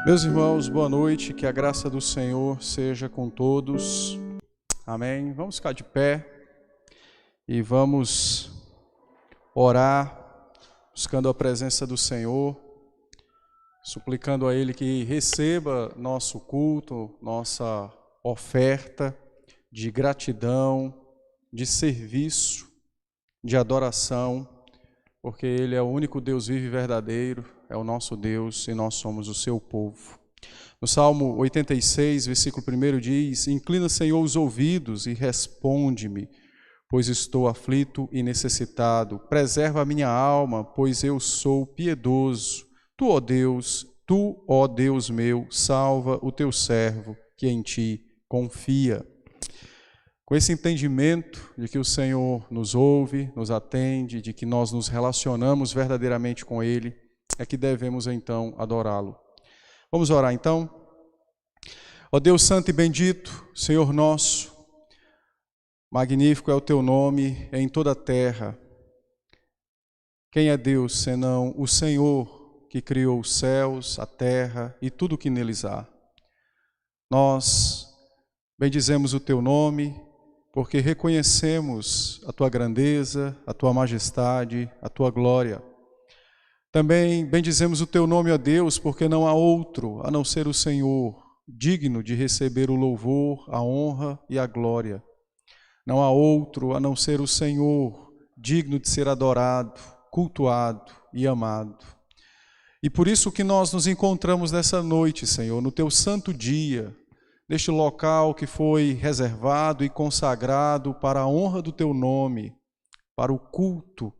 Meus irmãos, boa noite, que a graça do Senhor seja com todos. Amém. Vamos ficar de pé e vamos orar, buscando a presença do Senhor, suplicando a Ele que receba nosso culto, nossa oferta de gratidão, de serviço, de adoração, porque Ele é o único Deus vivo e verdadeiro, é o nosso Deus e nós somos o seu povo. No Salmo 86, versículo 1 diz: Inclina, Senhor, os ouvidos e responde-me, pois estou aflito e necessitado. Preserva a minha alma, pois eu sou piedoso. Tu, ó Deus meu, salva o teu servo, que em ti confia. Com esse entendimento de que o Senhor nos ouve, nos atende, de que nós nos relacionamos verdadeiramente com Ele, é que devemos então adorá-lo. Vamos orar então? Ó Deus santo e bendito, Senhor nosso, magnífico é o teu nome em toda a terra. Quem é Deus senão o Senhor que criou os céus, a terra e tudo o que neles há? Nós bendizemos o teu nome porque reconhecemos a tua grandeza, a tua majestade, a tua glória. Também bendizemos o teu nome, ó Deus, porque não há outro, a não ser o Senhor, digno de receber o louvor, a honra e a glória. Não há outro, a não ser o Senhor, digno de ser adorado, cultuado e amado. E por isso que nós nos encontramos nessa noite, Senhor, no teu santo dia, neste local que foi reservado e consagrado para a honra do teu nome, para o culto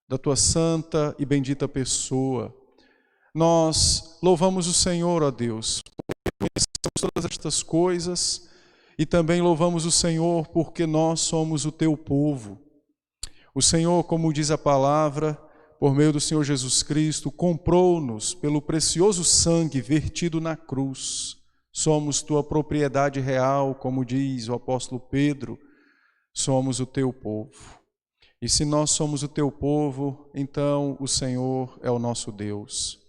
da tua santa e bendita pessoa. Nós louvamos o Senhor, ó Deus, porque conhecemos todas estas coisas e também louvamos o Senhor porque nós somos o teu povo. O Senhor, como diz a palavra, por meio do Senhor Jesus Cristo, comprou-nos pelo precioso sangue vertido na cruz. Somos tua propriedade real, como diz o apóstolo Pedro, somos o teu povo. E se nós somos o teu povo, então o Senhor é o nosso Deus,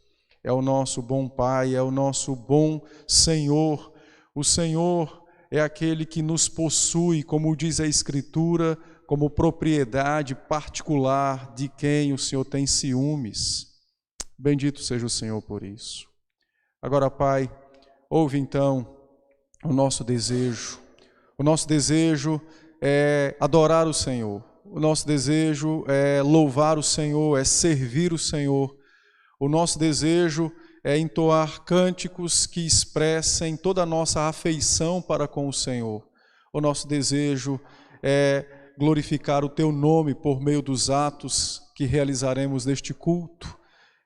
é o nosso bom Pai, é o nosso bom Senhor. O Senhor é aquele que nos possui, como diz a Escritura, como propriedade particular de quem o Senhor tem ciúmes. Bendito seja o Senhor por isso. Agora, Pai, ouve então o nosso desejo. O nosso desejo é adorar o Senhor. O nosso desejo é louvar o Senhor, é servir o Senhor. O nosso desejo é entoar cânticos que expressem toda a nossa afeição para com o Senhor. O nosso desejo é glorificar o teu nome por meio dos atos que realizaremos neste culto,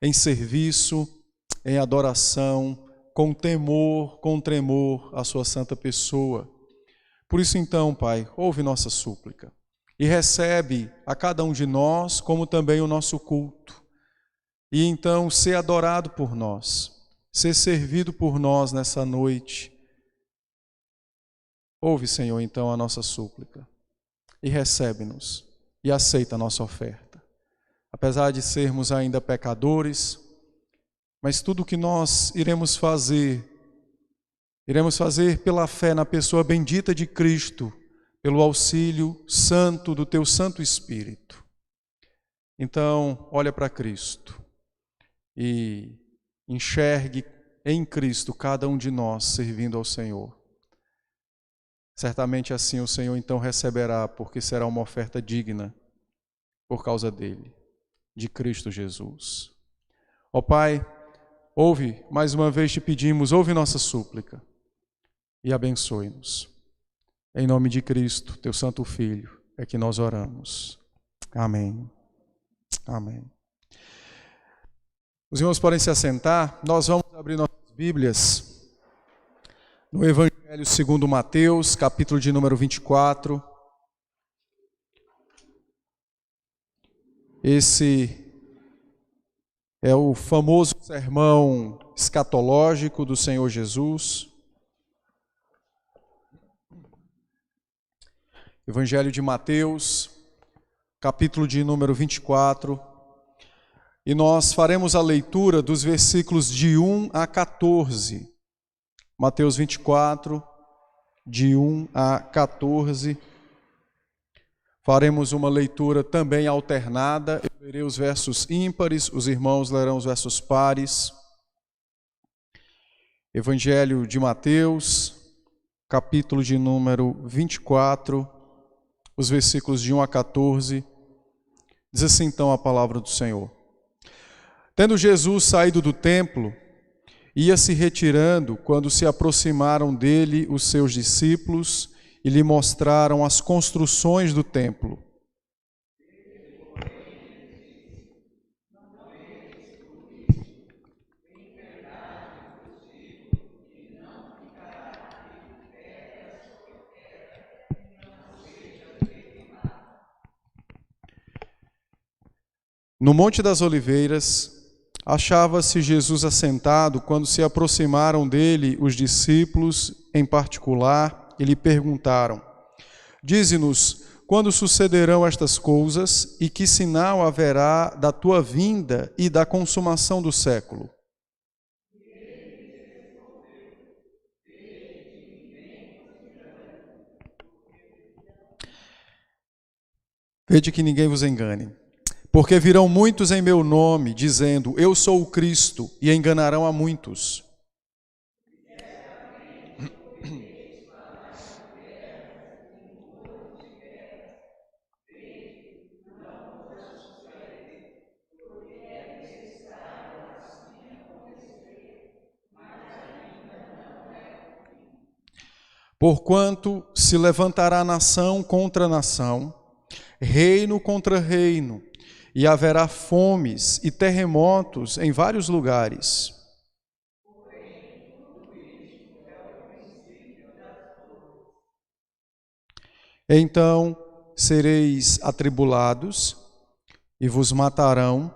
em serviço, em adoração, com temor, com tremor à sua santa pessoa. Por isso então, Pai, ouve nossa súplica e recebe a cada um de nós como também o nosso culto. E então ser adorado por nós, ser servido por nós nessa noite. Ouve, Senhor, então a nossa súplica e recebe-nos e aceita a nossa oferta. Apesar de sermos ainda pecadores, mas tudo o que nós iremos fazer pela fé na pessoa bendita de Cristo, pelo auxílio santo do teu Santo Espírito. Então, olha para Cristo e enxergue em Cristo cada um de nós servindo ao Senhor. Certamente assim o Senhor então receberá, porque será uma oferta digna por causa dele, de Cristo Jesus. Ó Pai, ouve, mais uma vez te pedimos, ouve nossa súplica e abençoe-nos. Em nome de Cristo, teu santo Filho, é que nós oramos. Amém. Amém. Os irmãos podem se assentar. Nós vamos abrir nossas Bíblias no Evangelho segundo Mateus, capítulo de número 24. Esse é o famoso sermão escatológico do Senhor Jesus. Evangelho de Mateus, capítulo de número 24. e nós faremos a leitura dos versículos de 1 a 14. Mateus 24, de 1 a 14. Faremos uma leitura também alternada. Eu lerei os versos ímpares, os irmãos lerão os versos pares. Evangelho de Mateus, capítulo de número 24, os versículos de 1 a 14. Diz assim então a palavra do Senhor. Tendo Jesus saído do templo, ia se retirando quando se aproximaram dele os seus discípulos e lhe mostraram as construções do templo. No Monte das Oliveiras, achava-se Jesus assentado quando se aproximaram dele os discípulos em particular e lhe perguntaram: Dize-nos, quando sucederão estas coisas e que sinal haverá da tua vinda e da consumação do século? Vede que ninguém vos engane. Porque virão muitos em meu nome, dizendo, eu sou o Cristo, e enganarão a muitos. Porquanto se levantará nação contra nação, reino contra reino, e haverá fomes e terremotos em vários lugares. Então sereis atribulados e vos matarão,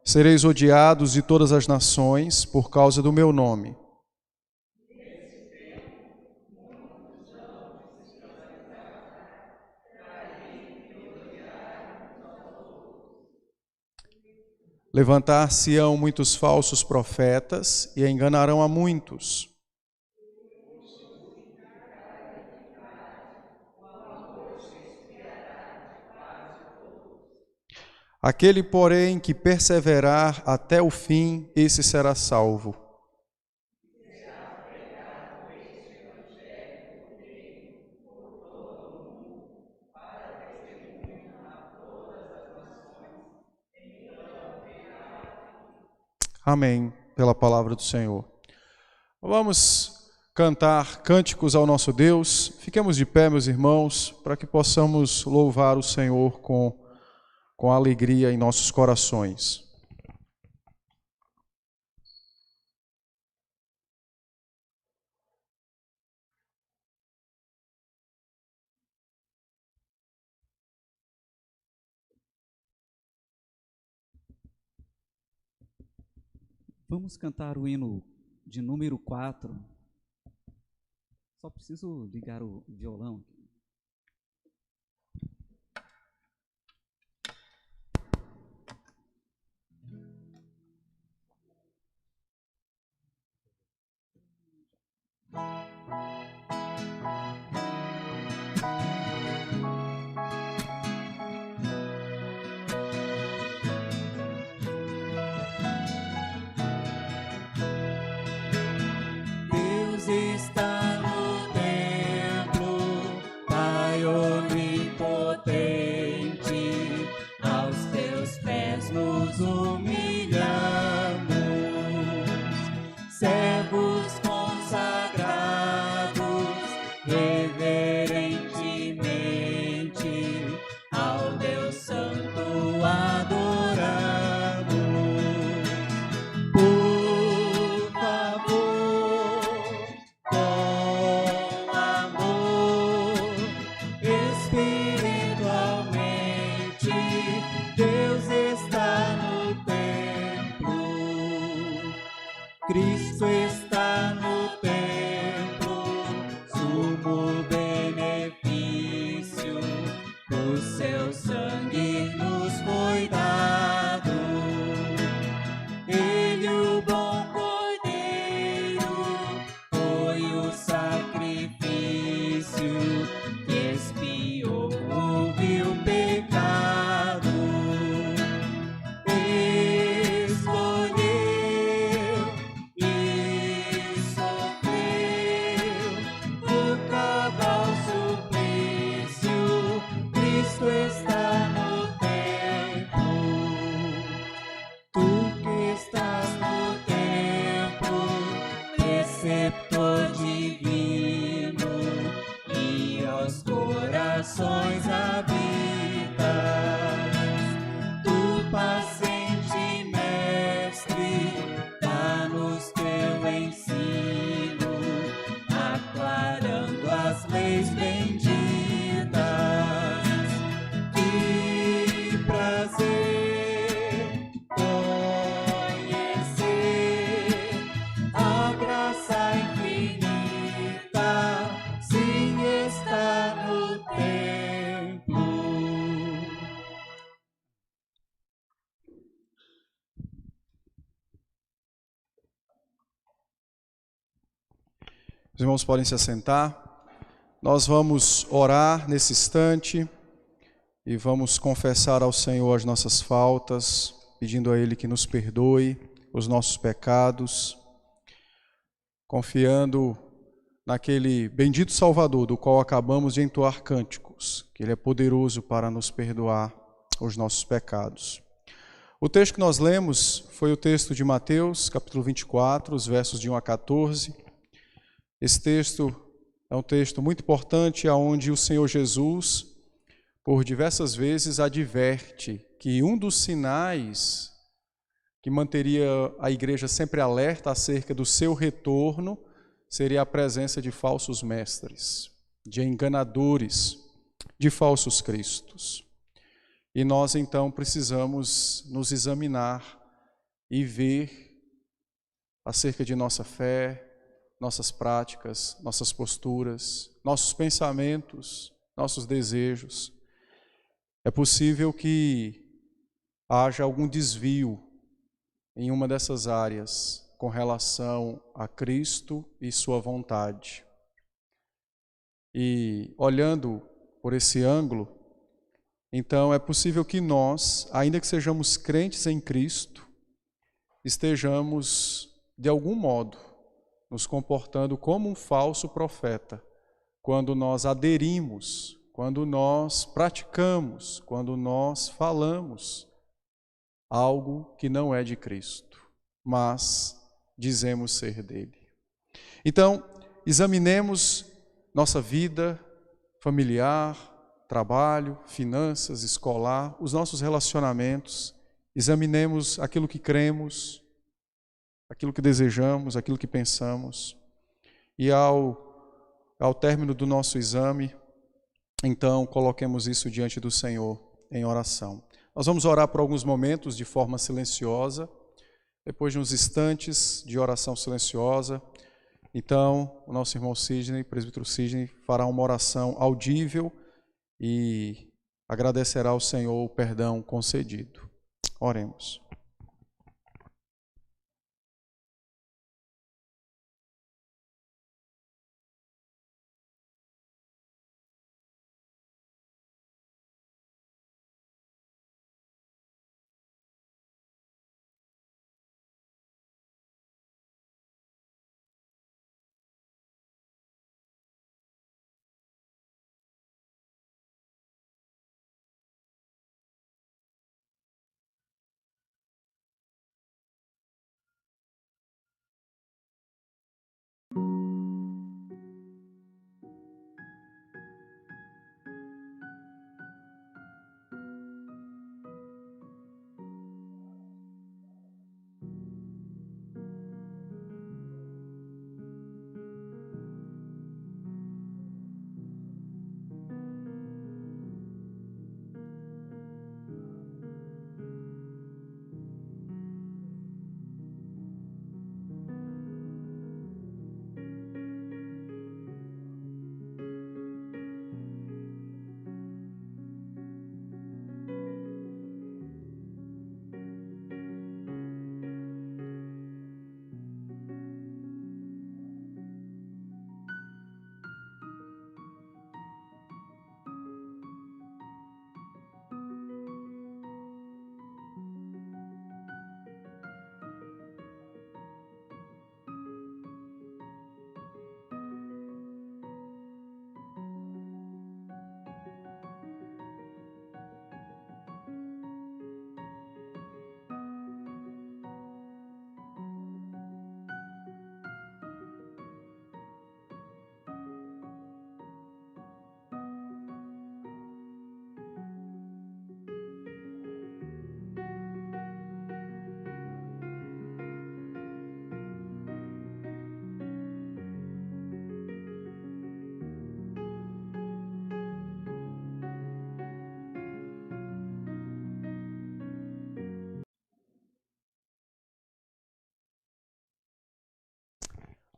sereis odiados de todas as nações por causa do meu nome. Levantar-se-ão muitos falsos profetas e enganarão a muitos. Aquele, porém, que perseverar até o fim, esse será salvo. Amém, pela palavra do Senhor. Vamos cantar cânticos ao nosso Deus. Fiquemos de pé, meus irmãos, para que possamos louvar o Senhor com alegria em nossos corações. Vamos cantar o hino de número 4. Só preciso ligar o violão aqui. Está no templo, Pai onipotente, aos teus pés nos humilhamos, servos consagrados, reverentemente, ao Deus Santo adoramos. Cristo está no templo, sumo divino e aos corações habitas. Tu, paciente mestre, dá-nos teu ensino, aclarando as leis benditas. Que prazer conhecer a graça infinita, sim, está no templo. Os irmãos podem se assentar. Nós vamos orar nesse instante e vamos confessar ao Senhor as nossas faltas, pedindo a Ele que nos perdoe os nossos pecados, confiando naquele bendito Salvador do qual acabamos de entoar cânticos, que Ele é poderoso para nos perdoar os nossos pecados. O texto que nós lemos foi o texto de Mateus, capítulo 24, os versos de 1 a 14. Esse texto é um texto muito importante, onde o Senhor Jesus, por diversas vezes, adverte que um dos sinais que manteria a igreja sempre alerta acerca do seu retorno seria a presença de falsos mestres, de enganadores, de falsos cristos. E nós, então, precisamos nos examinar e ver acerca de nossa fé, nossas práticas, nossas posturas, nossos pensamentos, nossos desejos. É possível que haja algum desvio em uma dessas áreas com relação a Cristo e sua vontade. E olhando por esse ângulo, então é possível que nós, ainda que sejamos crentes em Cristo, estejamos, de algum modo, nos comportando como um falso profeta, quando nós aderimos, quando nós praticamos, quando nós falamos algo que não é de Cristo, mas dizemos ser dele. Então, examinemos nossa vida familiar, trabalho, finanças, escolar, os nossos relacionamentos, examinemos aquilo que cremos, aquilo que desejamos, aquilo que pensamos, e ao término do nosso exame, então coloquemos isso diante do Senhor em oração. Nós vamos orar por alguns momentos de forma silenciosa, depois de uns instantes de oração silenciosa, então o nosso irmão Sidney, presbítero Sidney, fará uma oração audível e agradecerá ao Senhor o perdão concedido. Oremos.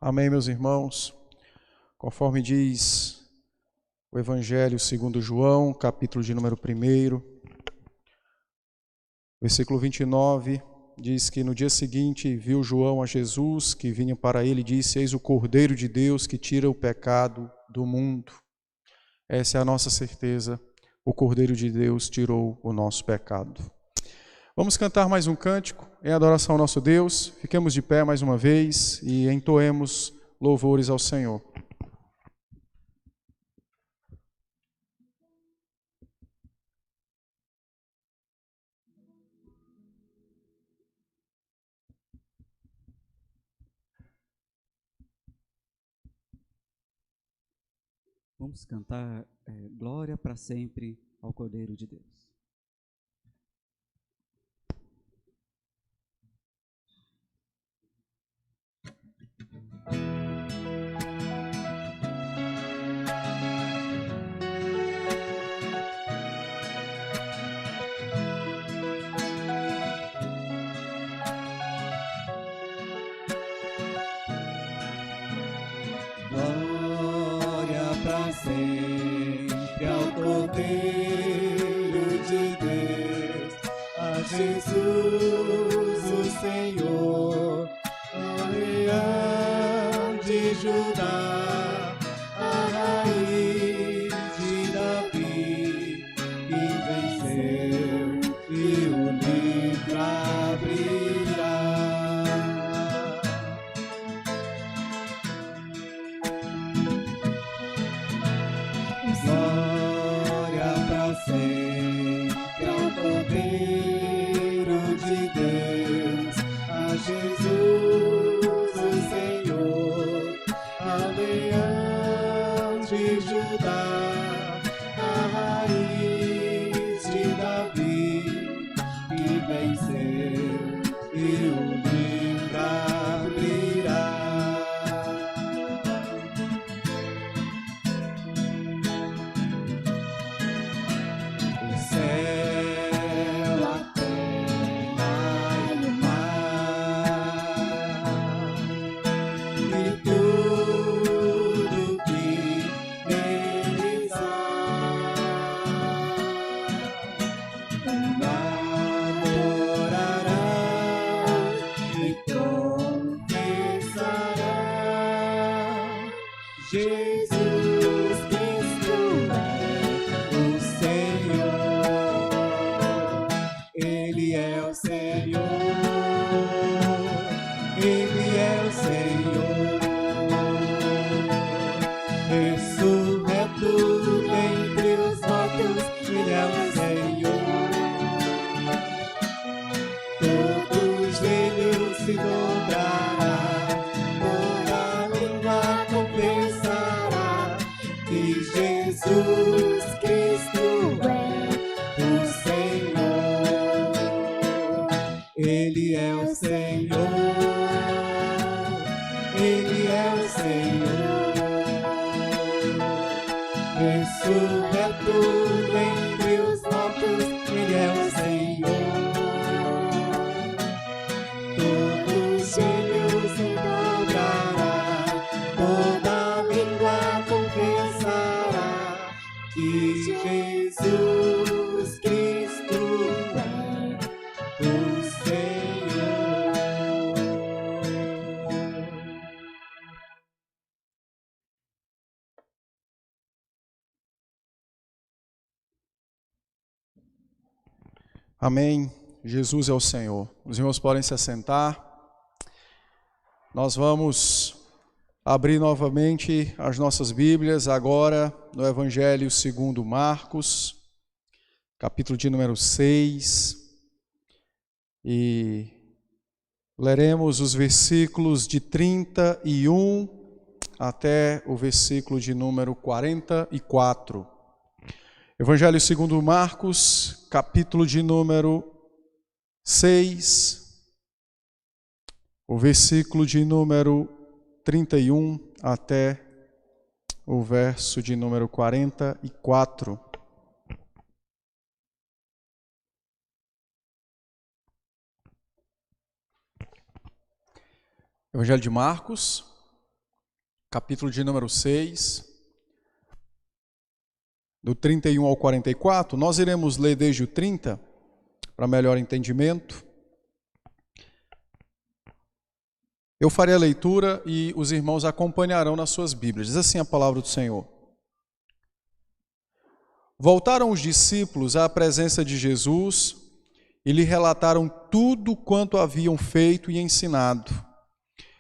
Amém, meus irmãos. Conforme diz o Evangelho segundo João, capítulo de número 1, versículo 29, diz que no dia seguinte viu João a Jesus, que vinha para ele, e disse: Eis o Cordeiro de Deus que tira o pecado do mundo. Essa é a nossa certeza, o Cordeiro de Deus tirou o nosso pecado. Vamos cantar mais um cântico em adoração ao nosso Deus. Fiquemos de pé mais uma vez e entoemos louvores ao Senhor. Vamos cantar Glória para sempre ao Cordeiro de Deus. Glória para sempre ao Cordeiro de Deus, a Jesus o Senhor, o Leão de Judá, a raiz de Davi, que venceu e o livro abrirá. Glória para sempre ao Cordeiro de Deus, a Jesus o Senhor, ao Leão de Judá, a raiz de Davi, que venceu e o livro abrirá. O céu, a terra e o mar, e tudo que neles há, adorará e confessará: Jesus Cristo é o Senhor. Ele é o Senhor. Ele é o Senhor. Ressurreto dentre os mortos, Ele é o Senhor. Todo joelho se dobrará, toda língua confessará que Jesus Cristo é o Senhor. Ele é o Senhor. Ele é o Senhor. Ressurreto dentre os mortos, Ele é o Senhor. Todo joelho se dobrará, toda língua confessará que Jesus Cristo é o Senhor. Amém. Jesus é o Senhor. Os irmãos podem se assentar. Nós vamos abrir novamente as nossas Bíblias agora no Evangelho segundo Marcos, capítulo de número 6. E leremos os versículos de 31 até o versículo de número 44. Evangelho segundo Marcos, capítulo de número 6, o versículo de número 31 até o verso de número 44. Evangelho de Marcos, capítulo de número 6, do 31 ao 44. Nós iremos ler desde o 30, para melhor entendimento. Eu farei a leitura e os irmãos acompanharão nas suas Bíblias. Diz assim a palavra do Senhor. Voltaram os discípulos à presença de Jesus e lhe relataram tudo quanto haviam feito e ensinado.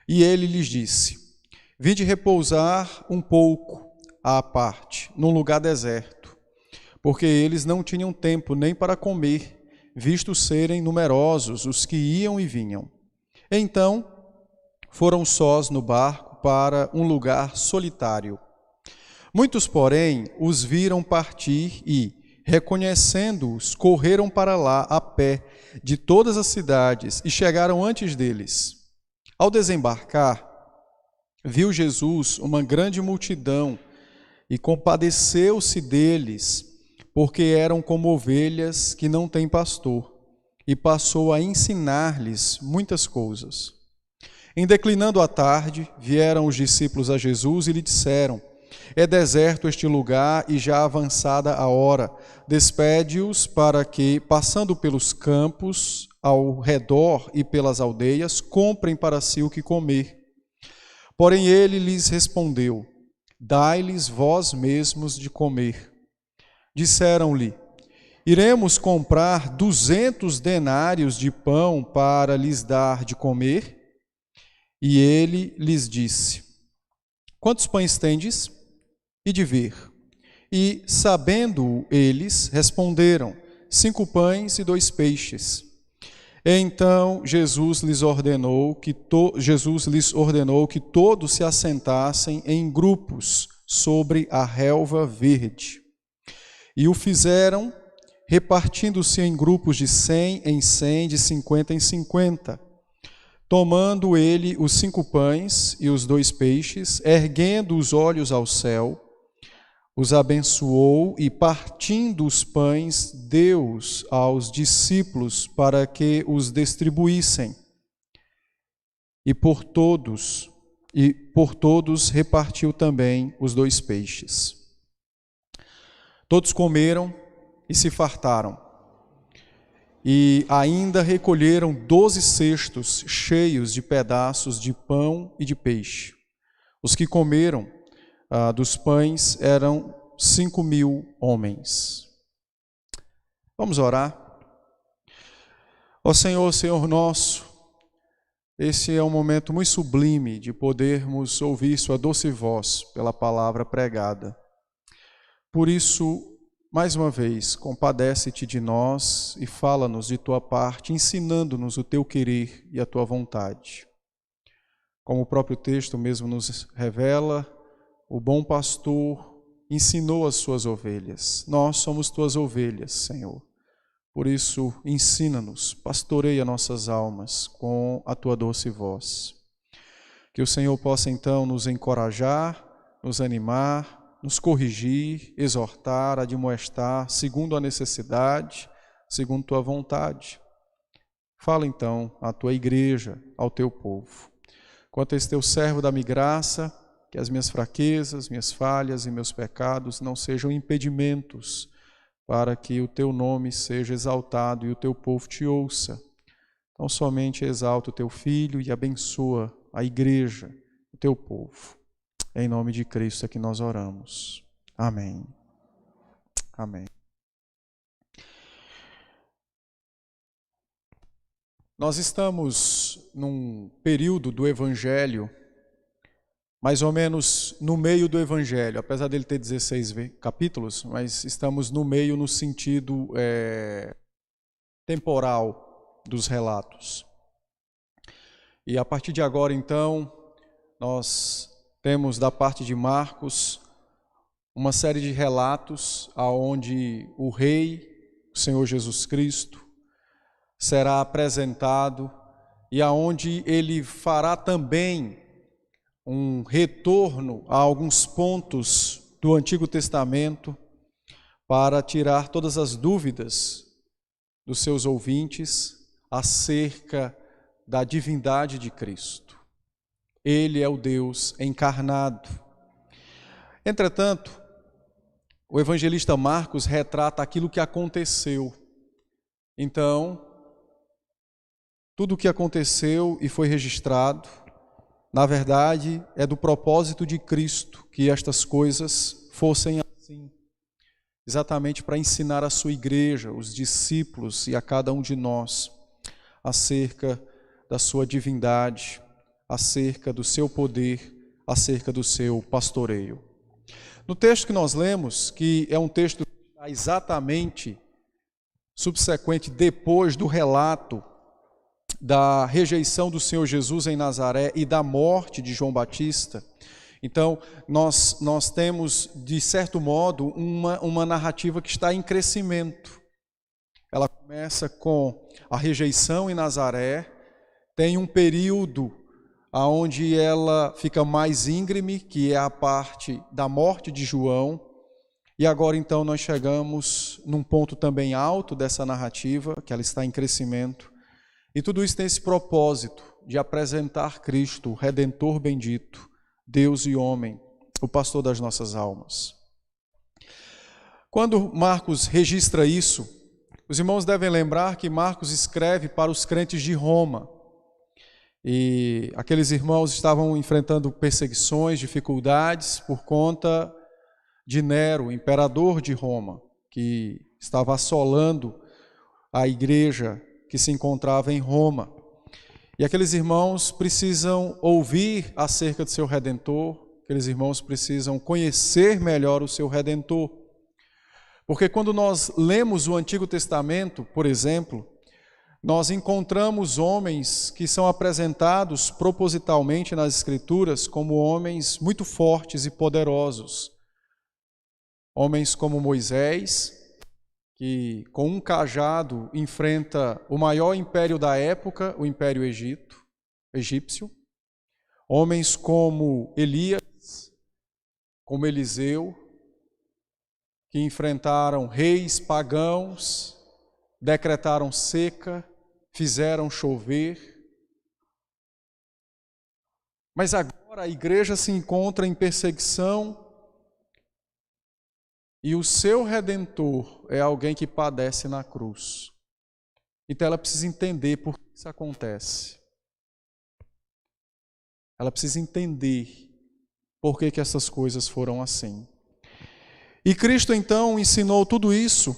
E ele lhes disse: vinde repousar um pouco à parte, num lugar deserto, porque eles não tinham tempo nem para comer, visto serem numerosos os que iam e vinham. Então foram sós no barco para um lugar solitário. Muitos, porém, os viram partir e, reconhecendo-os, correram para lá a pé de todas as cidades e chegaram antes deles. Ao desembarcar, viu Jesus uma grande multidão e compadeceu-se deles, porque eram como ovelhas que não têm pastor, e passou a ensinar-lhes muitas coisas. Em declinando a tarde, vieram os discípulos a Jesus e lhe disseram: é deserto este lugar e já avançada a hora. Despede-os para que, passando pelos campos ao redor e pelas aldeias, comprem para si o que comer. Porém ele lhes respondeu: dai-lhes vós mesmos de comer. Disseram-lhe: iremos comprar 200 denários de pão para lhes dar de comer? E ele lhes disse: quantos pães tendes? E de ver. E, sabendo eles, responderam: 5 pães e 2 peixes. Então Jesus lhes ordenou que todos se assentassem em grupos sobre a relva verde. E o fizeram, repartindo-se em grupos de 100 em 100, de 50 em 50. Tomando ele os 5 pães e os 2 peixes, erguendo os olhos ao céu, os abençoou e, partindo os pães, deu-os aos discípulos para que os distribuíssem. E por todos repartiu também os 2 peixes. Todos comeram e se fartaram. E ainda recolheram 12 cestos cheios de pedaços de pão e de peixe. Os que comeram dos pães eram 5.000 homens. Vamos orar. Ó Senhor, Senhor nosso, esse é um momento muito sublime de podermos ouvir sua doce voz pela palavra pregada. Por isso, mais uma vez, compadece-te de nós e fala-nos de tua parte, ensinando-nos o teu querer e a tua vontade. Como o próprio texto mesmo nos revela, o bom pastor ensinou as suas ovelhas. Nós somos tuas ovelhas, Senhor. Por isso, ensina-nos, pastoreia nossas almas com a tua doce voz. Que o Senhor possa então nos encorajar, nos animar, nos corrigir, exortar, admoestar, segundo a necessidade, segundo tua vontade. Fala então à tua igreja, ao teu povo. Quanto a esse teu servo, dá-me graça, que as minhas fraquezas, minhas falhas e meus pecados não sejam impedimentos para que o teu nome seja exaltado e o teu povo te ouça. Então somente exalta o teu filho e abençoa a igreja, o teu povo. Em nome de Cristo é que nós oramos. Amém. Amém. Nós estamos num período do Evangelho, mais ou menos no meio do Evangelho, apesar dele ter 16 capítulos, mas estamos no meio no sentido temporal dos relatos. E a partir de agora, então, nós temos da parte de Marcos uma série de relatos aonde o Rei, o Senhor Jesus Cristo, será apresentado e aonde ele fará também um retorno a alguns pontos do Antigo Testamento para tirar todas as dúvidas dos seus ouvintes acerca da divindade de Cristo. Ele é o Deus encarnado. Entretanto, o evangelista Marcos retrata aquilo que aconteceu. Então, tudo o que aconteceu e foi registrado, na verdade, é do propósito de Cristo que estas coisas fossem assim, exatamente para ensinar a sua igreja, os discípulos e a cada um de nós, acerca da sua divindade, acerca do seu poder, acerca do seu pastoreio. No texto que nós lemos, que é um texto que está exatamente subsequente depois do relato da rejeição do Senhor Jesus em Nazaré e da morte de João Batista, então nós temos, de certo modo, uma narrativa que está em crescimento. Ela começa com a rejeição em Nazaré, tem um período onde ela fica mais íngreme, que é a parte da morte de João, e agora então nós chegamos num ponto também alto dessa narrativa, que ela está em crescimento, e tudo isso tem esse propósito de apresentar Cristo, o Redentor bendito, Deus e homem, o pastor das nossas almas. Quando Marcos registra isso, os irmãos devem lembrar que Marcos escreve para os crentes de Roma, e aqueles irmãos estavam enfrentando perseguições, dificuldades por conta de Nero, imperador de Roma, que estava assolando a igreja que se encontrava em Roma. E aqueles irmãos precisam ouvir acerca do seu Redentor, aqueles irmãos precisam conhecer melhor o seu Redentor. Porque quando nós lemos o Antigo Testamento, por exemplo, nós encontramos homens que são apresentados propositalmente nas Escrituras como homens muito fortes e poderosos. Homens como Moisés, que com um cajado enfrenta o maior império da época, o Império Egípcio. Homens como Elias, como Eliseu, que enfrentaram reis pagãos, decretaram seca, fizeram chover. Mas agora a igreja se encontra em perseguição e o seu Redentor é alguém que padece na cruz. Então ela precisa entender por que isso acontece. Ela precisa entender por que essas coisas foram assim. E Cristo então ensinou tudo isso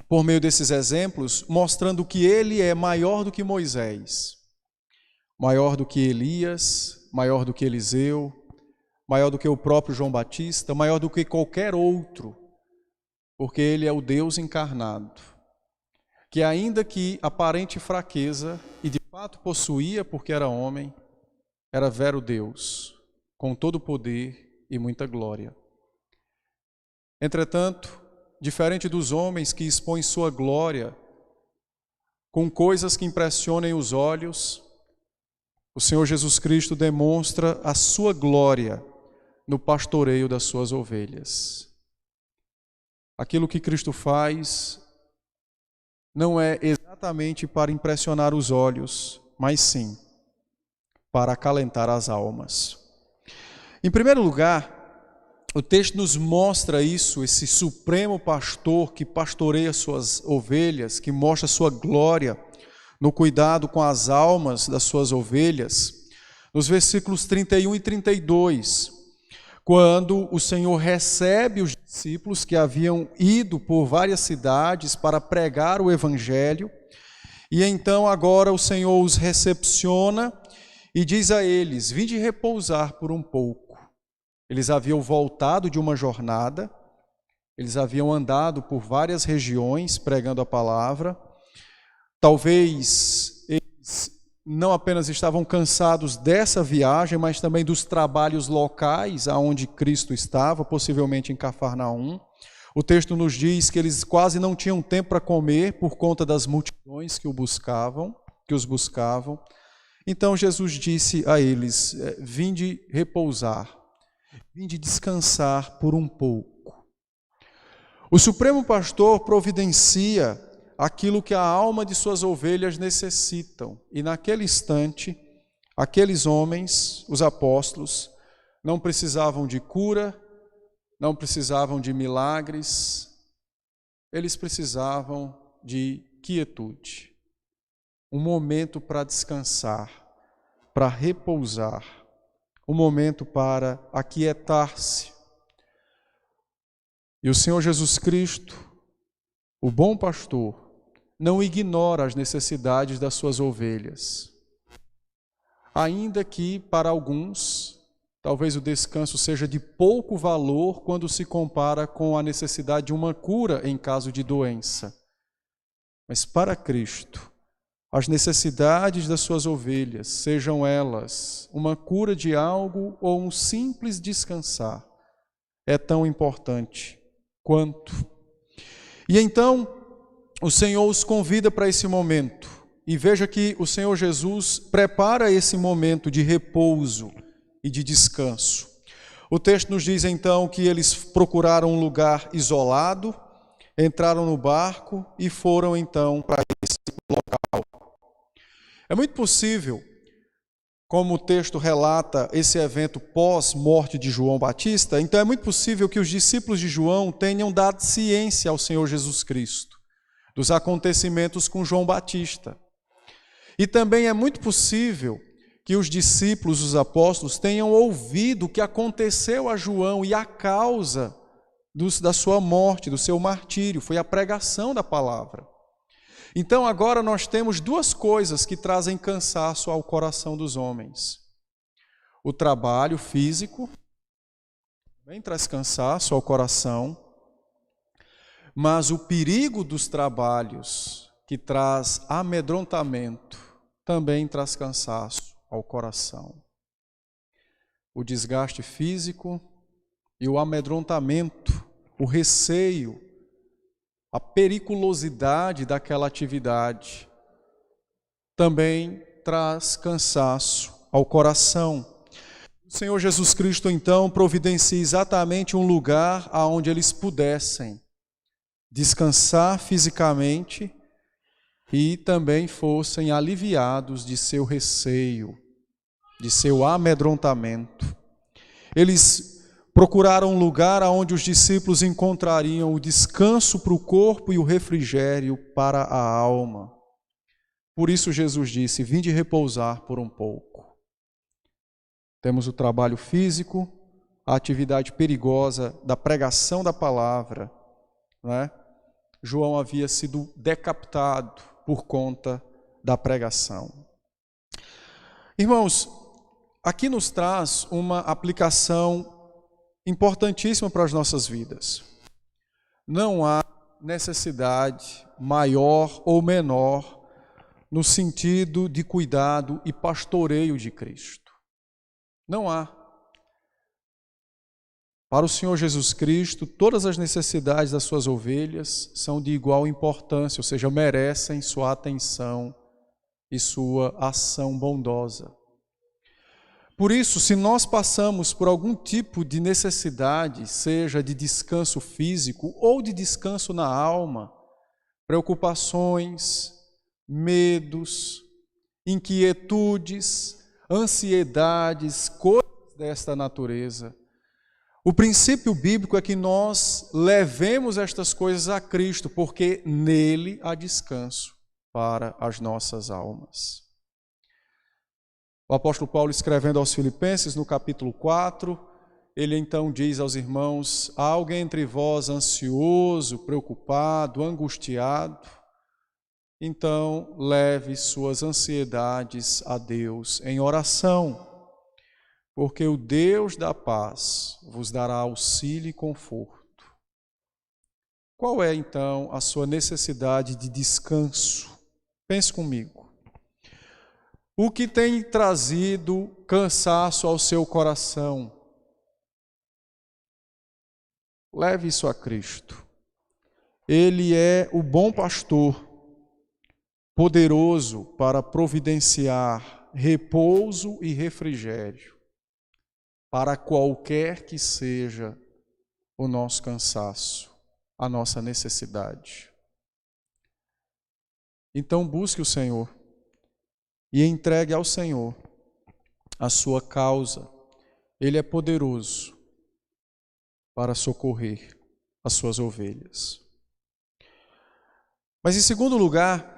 por meio desses exemplos, mostrando que ele é maior do que Moisés, maior do que Elias, maior do que Eliseu, maior do que o próprio João Batista, maior do que qualquer outro, porque ele é o Deus encarnado, que ainda que aparente fraqueza, e de fato possuía porque era homem, era vero Deus, com todo poder e muita glória. Entretanto, diferente dos homens que expõem sua glória com coisas que impressionem os olhos, o Senhor Jesus Cristo demonstra a sua glória no pastoreio das suas ovelhas. Aquilo que Cristo faz não é exatamente para impressionar os olhos, mas sim para acalentar as almas. Em primeiro lugar, o texto nos mostra isso, esse supremo pastor que pastoreia suas ovelhas, que mostra sua glória no cuidado com as almas das suas ovelhas, nos versículos 31 e 32, quando o Senhor recebe os discípulos que haviam ido por várias cidades para pregar o Evangelho, e então agora o Senhor os recepciona e diz a eles: vinde repousar por um pouco. Eles haviam voltado de uma jornada, eles haviam andado por várias regiões pregando a palavra. Talvez eles não apenas estavam cansados dessa viagem, mas também dos trabalhos locais aonde Cristo estava, possivelmente em Cafarnaum. O texto nos diz que eles quase não tinham tempo para comer por conta das multidões que os buscavam. Então Jesus disse a eles: vinde repousar. Vinde descansar por um pouco. O Supremo Pastor providencia aquilo que a alma de suas ovelhas necessitam. E naquele instante, Aqueles homens, os apóstolos, não precisavam de cura, não precisavam de milagres, eles precisavam de quietude. Um momento para descansar, para repousar, um momento para aquietar-se. E o Senhor Jesus Cristo, o bom pastor, não ignora as necessidades das suas ovelhas. Ainda que para alguns, talvez o descanso seja de pouco valor quando se compara com a necessidade de uma cura em caso de doença. Mas para Cristo, as necessidades das suas ovelhas, sejam elas uma cura de algo ou um simples descansar, é tão importante quanto. E então, o Senhor os convida para esse momento. E veja que o Senhor Jesus prepara esse momento de repouso e de descanso. O texto nos diz então que eles procuraram um lugar isolado, entraram no barco e foram então para esse local. É muito possível, como o texto relata esse evento pós-morte de João Batista, então é muito possível que os discípulos de João tenham dado ciência ao Senhor Jesus Cristo dos acontecimentos com João Batista. E também é muito possível que os discípulos, os apóstolos, tenham ouvido o que aconteceu a João e a causa da sua morte, do seu martírio, foi a pregação da palavra. Então agora nós temos duas coisas que trazem cansaço ao coração dos homens. O trabalho físico também traz cansaço ao coração, mas o perigo dos trabalhos que traz amedrontamento também traz cansaço ao coração. O desgaste físico e o amedrontamento, o receio, a periculosidade daquela atividade também traz cansaço ao coração. O Senhor Jesus Cristo então providencia exatamente um lugar aonde eles pudessem descansar fisicamente e também fossem aliviados de seu receio, de seu amedrontamento. Eles procuraram um lugar onde os discípulos encontrariam o descanso para o corpo e o refrigério para a alma. Por isso Jesus disse: vinde repousar por um pouco. Temos o trabalho físico, a atividade perigosa da pregação da palavra, né? João havia sido decapitado por conta da pregação. Irmãos, aqui nos traz uma aplicação importantíssima para as nossas vidas. Não há necessidade maior ou menor no sentido de cuidado e pastoreio de Cristo. Não há. Para o Senhor Jesus Cristo, todas as necessidades das suas ovelhas são de igual importância, ou seja, merecem sua atenção e sua ação bondosa. Por isso, se nós passamos por algum tipo de necessidade, seja de descanso físico ou de descanso na alma, preocupações, medos, inquietudes, ansiedades, coisas desta natureza, o princípio bíblico é que nós levemos estas coisas a Cristo, porque nele há descanso para as nossas almas. O apóstolo Paulo, escrevendo aos Filipenses, no capítulo 4, ele então diz aos irmãos: há alguém entre vós ansioso, preocupado, angustiado? Então leve suas ansiedades a Deus em oração, porque o Deus da paz vos dará auxílio e conforto. Qual é então a sua necessidade de descanso? Pense comigo. O que tem trazido cansaço ao seu coração? Leve isso a Cristo. Ele é o bom pastor, poderoso para providenciar repouso e refrigério para qualquer que seja o nosso cansaço, a nossa necessidade. Então busque o Senhor e entregue ao Senhor a sua causa. Ele é poderoso para socorrer as suas ovelhas. Mas em segundo lugar,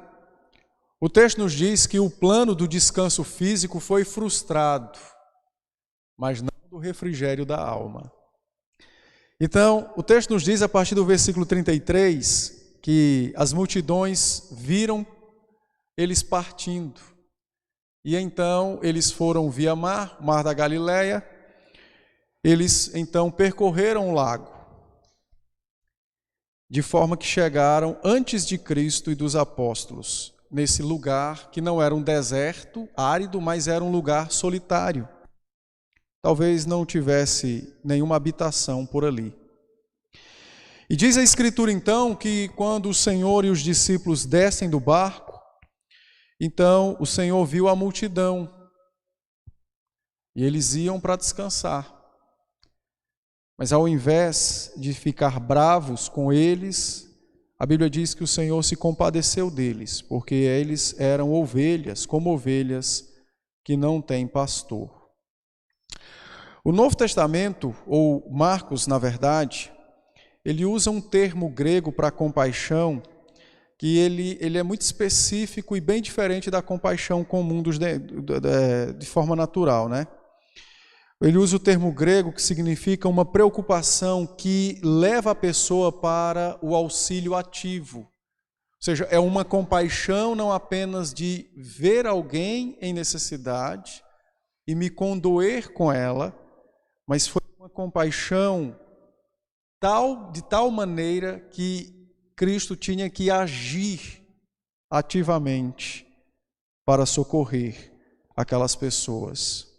o texto nos diz que o plano do descanso físico foi frustrado, mas não do refrigério da alma. Então, o texto nos diz a partir do versículo 33 que as multidões viram eles partindo. E então eles foram via mar, mar da Galileia. Eles então percorreram o lago, de forma que chegaram antes de Cristo e dos apóstolos, nesse lugar que não era um deserto árido, mas era um lugar solitário. Talvez não tivesse nenhuma habitação por ali. E diz a Escritura então que quando o Senhor e os discípulos descem do barco, então o Senhor viu a multidão e eles iam para descansar. Mas ao invés de ficar bravos com eles, a Bíblia diz que o Senhor se compadeceu deles, porque eles eram ovelhas, como ovelhas que não têm pastor. O Novo Testamento, ou Marcos, na verdade, ele usa um termo grego para compaixão, que ele é muito específico e bem diferente da compaixão comum de forma natural, né? Ele usa o termo grego que significa uma preocupação que leva a pessoa para o auxílio ativo. Ou seja, é uma compaixão não apenas de ver alguém em necessidade e me condoer com ela, mas foi uma compaixão de tal maneira que Cristo tinha que agir ativamente para socorrer aquelas pessoas.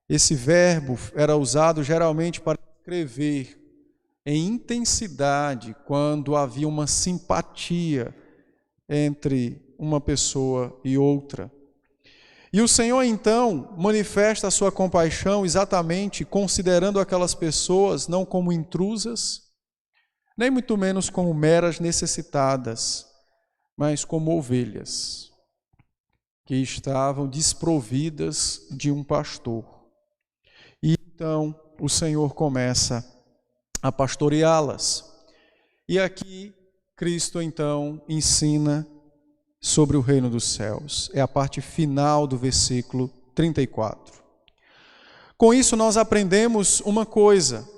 Esse verbo era usado geralmente para escrever em intensidade quando havia uma simpatia entre uma pessoa e outra. E o Senhor então manifesta a sua compaixão exatamente considerando aquelas pessoas não como intrusas, nem muito menos como meras necessitadas, mas como ovelhas que estavam desprovidas de um pastor. E então o Senhor começa a pastoreá-las. E aqui Cristo então ensina sobre o reino dos céus. É a parte final do versículo 34. Com isso nós aprendemos uma coisa,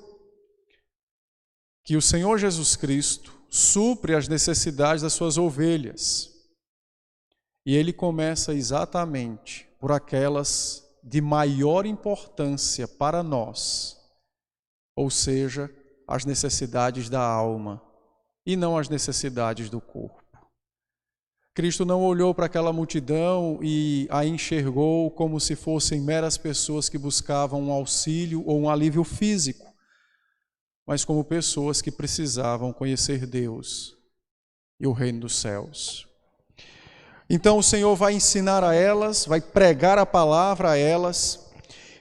que o Senhor Jesus Cristo supre as necessidades das suas ovelhas. E ele começa exatamente por aquelas de maior importância para nós, ou seja, as necessidades da alma e não as necessidades do corpo. Cristo não olhou para aquela multidão e a enxergou como se fossem meras pessoas que buscavam um auxílio ou um alívio físico, mas como pessoas que precisavam conhecer Deus e o reino dos céus. Então o Senhor vai ensinar a elas, vai pregar a palavra a elas,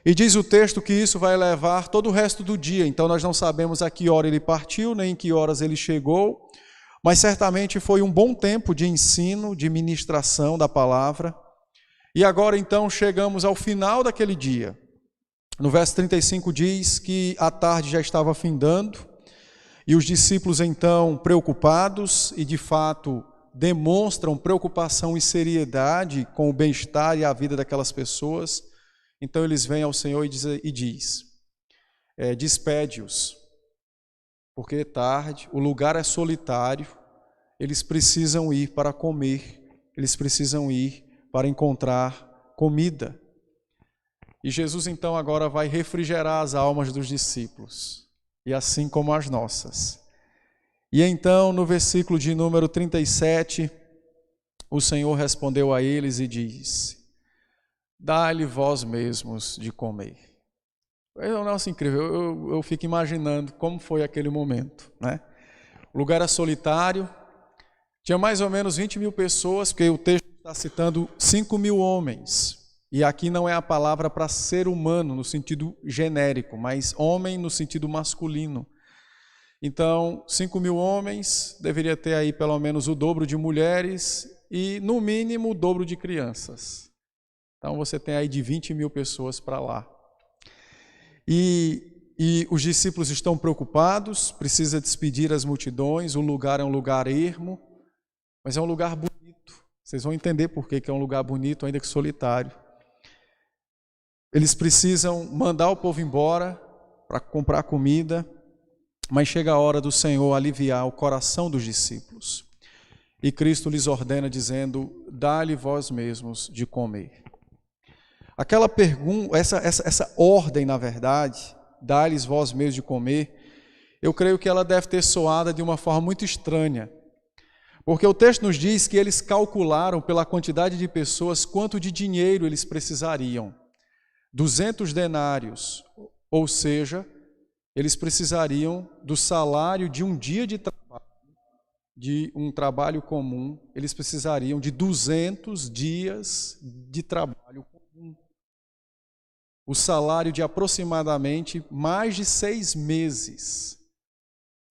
e diz o texto que isso vai levar todo o resto do dia. Então nós não sabemos a que hora ele partiu, nem em que horas ele chegou, mas certamente foi um bom tempo de ensino, de ministração da palavra. E agora então chegamos ao final daquele dia. No verso 35 diz que a tarde já estava findando, e os discípulos então preocupados, e de fato demonstram preocupação e seriedade com o bem-estar e a vida daquelas pessoas. Então eles vêm ao Senhor e diz, despede-os, porque é tarde, o lugar é solitário, eles precisam ir para comer, eles precisam ir para encontrar comida. E Jesus então agora vai refrigerar as almas dos discípulos, e assim como as nossas. E então no versículo de número 37, o Senhor respondeu a eles e disse, dá-lhe vós mesmos de comer. É um negócio incrível, eu fico imaginando como foi aquele momento, né? O lugar era solitário, tinha mais ou menos 20 mil pessoas, porque o texto está citando 5 mil homens. E aqui não é a palavra para ser humano no sentido genérico, mas homem no sentido masculino. Então, 5 mil homens, deveria ter aí pelo menos o dobro de mulheres e, no mínimo, o dobro de crianças. Então você tem aí de 20 mil pessoas para lá. E os discípulos estão preocupados, precisa despedir as multidões, o lugar é um lugar ermo, mas é um lugar bonito. Vocês vão entender por que é um lugar bonito, ainda que solitário. Eles precisam mandar o povo embora para comprar comida, mas chega a hora do Senhor aliviar o coração dos discípulos. E Cristo lhes ordena dizendo, dá-lhe vós mesmos de comer. Aquela pergunta, essa ordem, na verdade, dá-lhes vós mesmos de comer, eu creio que ela deve ter soado de uma forma muito estranha. Porque o texto nos diz que eles calcularam pela quantidade de pessoas quanto de dinheiro eles precisariam. 200 denários, ou seja, eles precisariam do salário de um dia de trabalho, de um trabalho comum, eles precisariam de 200 dias de trabalho comum. O salário de aproximadamente mais de 6 meses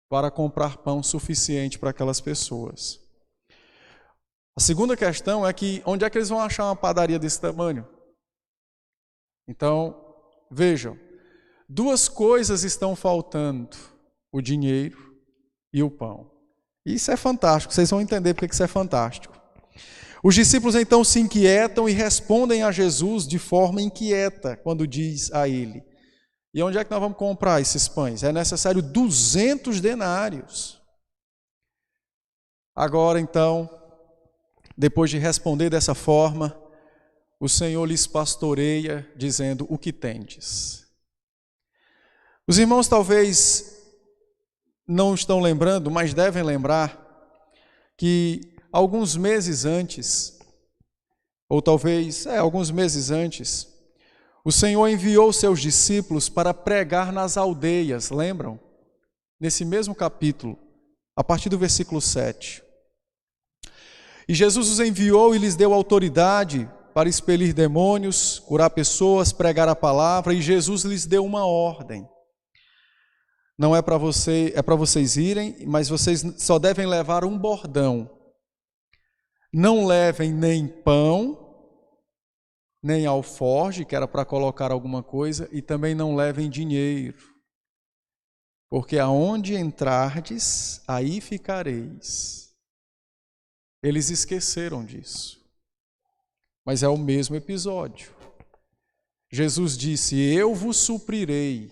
para comprar pão suficiente para aquelas pessoas. A segunda questão é que onde é que eles vão achar uma padaria desse tamanho? Então, vejam, duas coisas estão faltando, o dinheiro e o pão. Isso é fantástico, vocês vão entender porque isso é fantástico. Os discípulos então se inquietam e respondem a Jesus de forma inquieta, quando diz a ele, e onde é que nós vamos comprar esses pães? É necessário 200 denários. Agora então, depois de responder dessa forma, o Senhor lhes pastoreia, dizendo, o que tendes? Os irmãos talvez não estão lembrando, mas devem lembrar que alguns meses antes, ou talvez, alguns meses antes, o Senhor enviou seus discípulos para pregar nas aldeias, lembram? Nesse mesmo capítulo, a partir do versículo 7. E Jesus os enviou e lhes deu autoridade para expelir demônios, curar pessoas, pregar a palavra, e Jesus lhes deu uma ordem. Não é para vocês irem, mas vocês só devem levar um bordão. Não levem nem pão, nem alforge, que era para colocar alguma coisa, e também não levem dinheiro. Porque aonde entrardes, aí ficareis. Eles esqueceram disso. Mas é o mesmo episódio. Jesus disse, eu vos suprirei.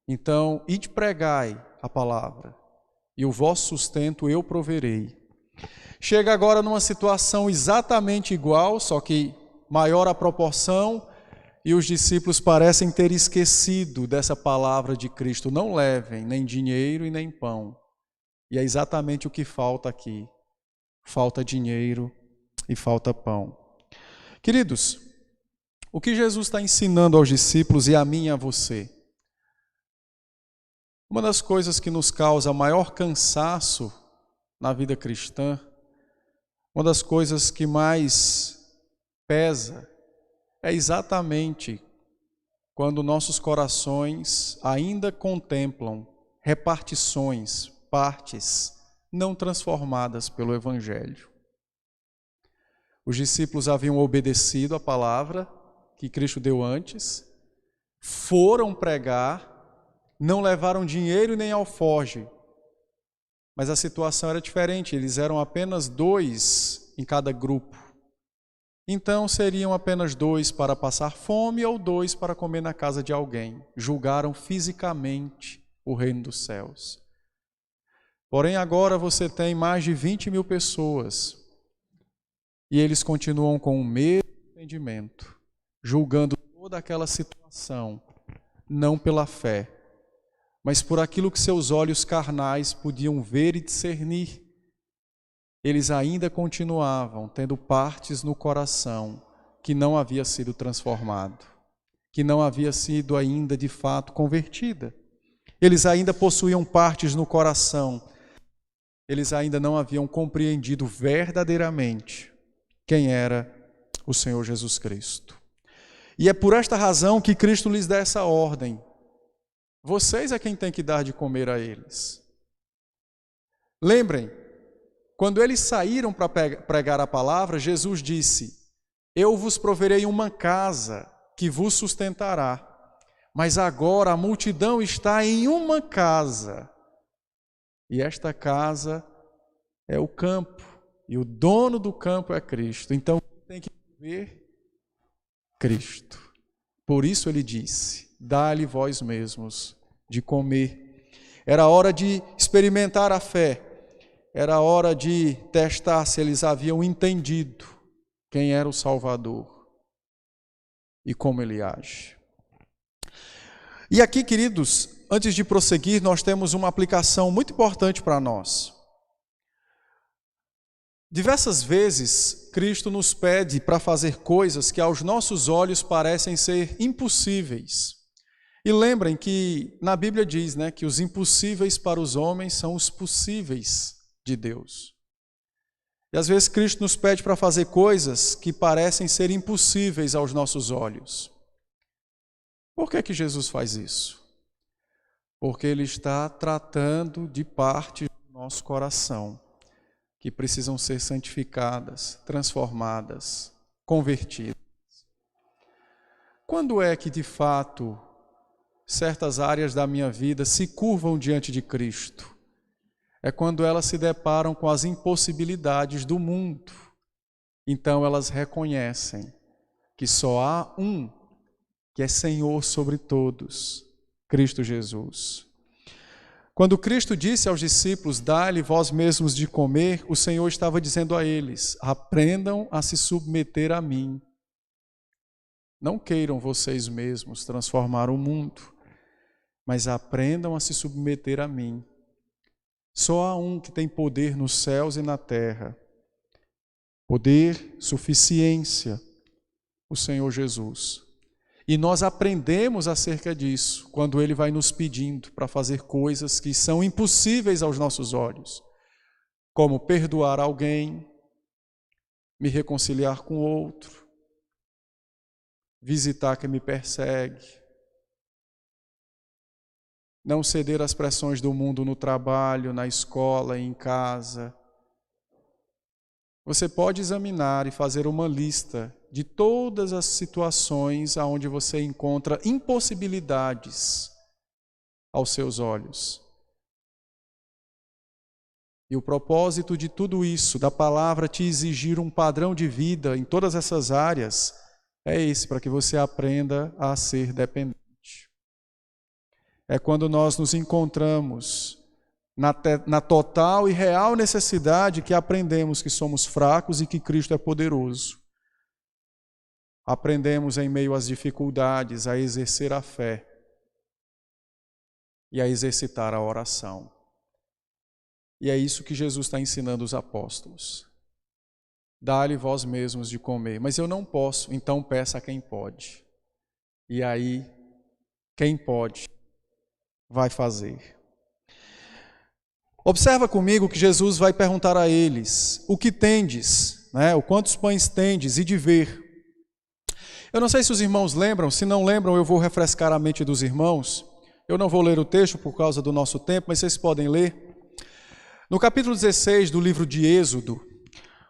Então, ide pregai a palavra, e o vosso sustento eu proverei. Chega agora numa situação exatamente igual, só que maior a proporção, e os discípulos parecem ter esquecido dessa palavra de Cristo. Não levem nem dinheiro e nem pão. E é exatamente o que falta aqui. Falta dinheiro e falta pão. Queridos, o que Jesus está ensinando aos discípulos e a mim e a você? Uma das coisas que nos causa maior cansaço na vida cristã, uma das coisas que mais pesa, é exatamente quando nossos corações ainda contemplam repartições, partes não transformadas pelo Evangelho. Os discípulos haviam obedecido a palavra que Cristo deu antes, foram pregar, não levaram dinheiro nem alforge, mas a situação era diferente, eles eram apenas 2 em cada grupo. Então seriam apenas 2 para passar fome ou 2 para comer na casa de alguém. Julgaram fisicamente o reino dos céus. Porém agora você tem mais de 20 mil pessoas e eles continuam com o mesmo entendimento, julgando toda aquela situação, não pela fé, mas por aquilo que seus olhos carnais podiam ver e discernir. Eles ainda continuavam tendo partes no coração que não havia sido transformado, que não havia sido ainda de fato convertida. Eles ainda possuíam partes no coração, eles ainda não haviam compreendido verdadeiramente quem era o Senhor Jesus Cristo. E é por esta razão que Cristo lhes dá essa ordem. Vocês é quem tem que dar de comer a eles. Lembrem, quando eles saíram para pregar a palavra, Jesus disse, Eu vos proverei uma casa que vos sustentará. Mas agora a multidão está em uma casa. E esta casa é o campo. E o dono do campo é Cristo. Então tem que ver Cristo. Por isso ele disse: dá-lhe vós mesmos de comer. Era hora de experimentar a fé. Era hora de testar se eles haviam entendido quem era o Salvador e como ele age. E aqui, queridos, antes de prosseguir, nós temos uma aplicação muito importante para nós. Diversas vezes, Cristo nos pede para fazer coisas que aos nossos olhos parecem ser impossíveis. E lembrem que na Bíblia diz, né, que os impossíveis para os homens são os possíveis de Deus. E às vezes Cristo nos pede para fazer coisas que parecem ser impossíveis aos nossos olhos. Por que Jesus faz isso? Porque Ele está tratando de partes do nosso coração que precisam ser santificadas, transformadas, convertidas. Quando é que, de fato, certas áreas da minha vida se curvam diante de Cristo? É quando elas se deparam com as impossibilidades do mundo. Então elas reconhecem que só há um que é Senhor sobre todos, Cristo Jesus. Quando Cristo disse aos discípulos: dai-lhe vós mesmos de comer, o Senhor estava dizendo a eles: aprendam a se submeter a mim. Não queiram vocês mesmos transformar o mundo, mas aprendam a se submeter a mim. Só há um que tem poder nos céus e na terra. Poder, suficiência, o Senhor Jesus. E nós aprendemos acerca disso quando Ele vai nos pedindo para fazer coisas que são impossíveis aos nossos olhos, como perdoar alguém, me reconciliar com outro, visitar quem me persegue, não ceder às pressões do mundo no trabalho, na escola, em casa. Você pode examinar e fazer uma lista de todas as situações onde você encontra impossibilidades aos seus olhos. E o propósito de tudo isso, da palavra te exigir um padrão de vida em todas essas áreas, é esse, para que você aprenda a ser dependente. É quando nós nos encontramos na total e real necessidade que aprendemos que somos fracos e que Cristo é poderoso. Aprendemos em meio às dificuldades a exercer a fé e a exercitar a oração. E é isso que Jesus está ensinando os apóstolos. Dá-lhe vós mesmos de comer. Mas eu não posso, então peça a quem pode. E aí, quem pode, vai fazer. Observa comigo que Jesus vai perguntar a eles: o que tendes, né? O quantos pães tendes, e de ver. Eu não sei se os irmãos lembram, se não lembram eu vou refrescar a mente dos irmãos. Eu não vou ler o texto por causa do nosso tempo, mas vocês podem ler. No capítulo 16 do livro de Êxodo,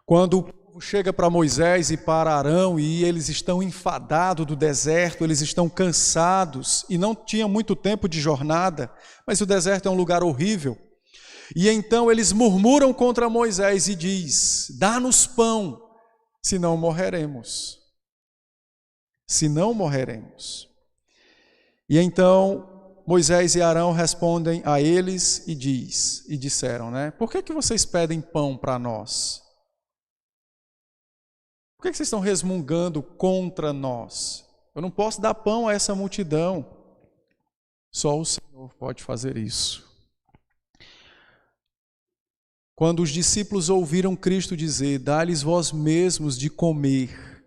quando o povo chega para Moisés e para Arão e eles estão enfadados do deserto, eles estão cansados e não tinham muito tempo de jornada, mas o deserto é um lugar horrível. E então eles murmuram contra Moisés e diz: dá-nos pão, senão morreremos. Senão morreremos. E então Moisés e Arão respondem a eles e disseram, né? Por que vocês pedem pão para nós? Por que vocês estão resmungando contra nós? Eu não posso dar pão a essa multidão. Só o Senhor pode fazer isso. Quando os discípulos ouviram Cristo dizer: dá-lhes vós mesmos de comer,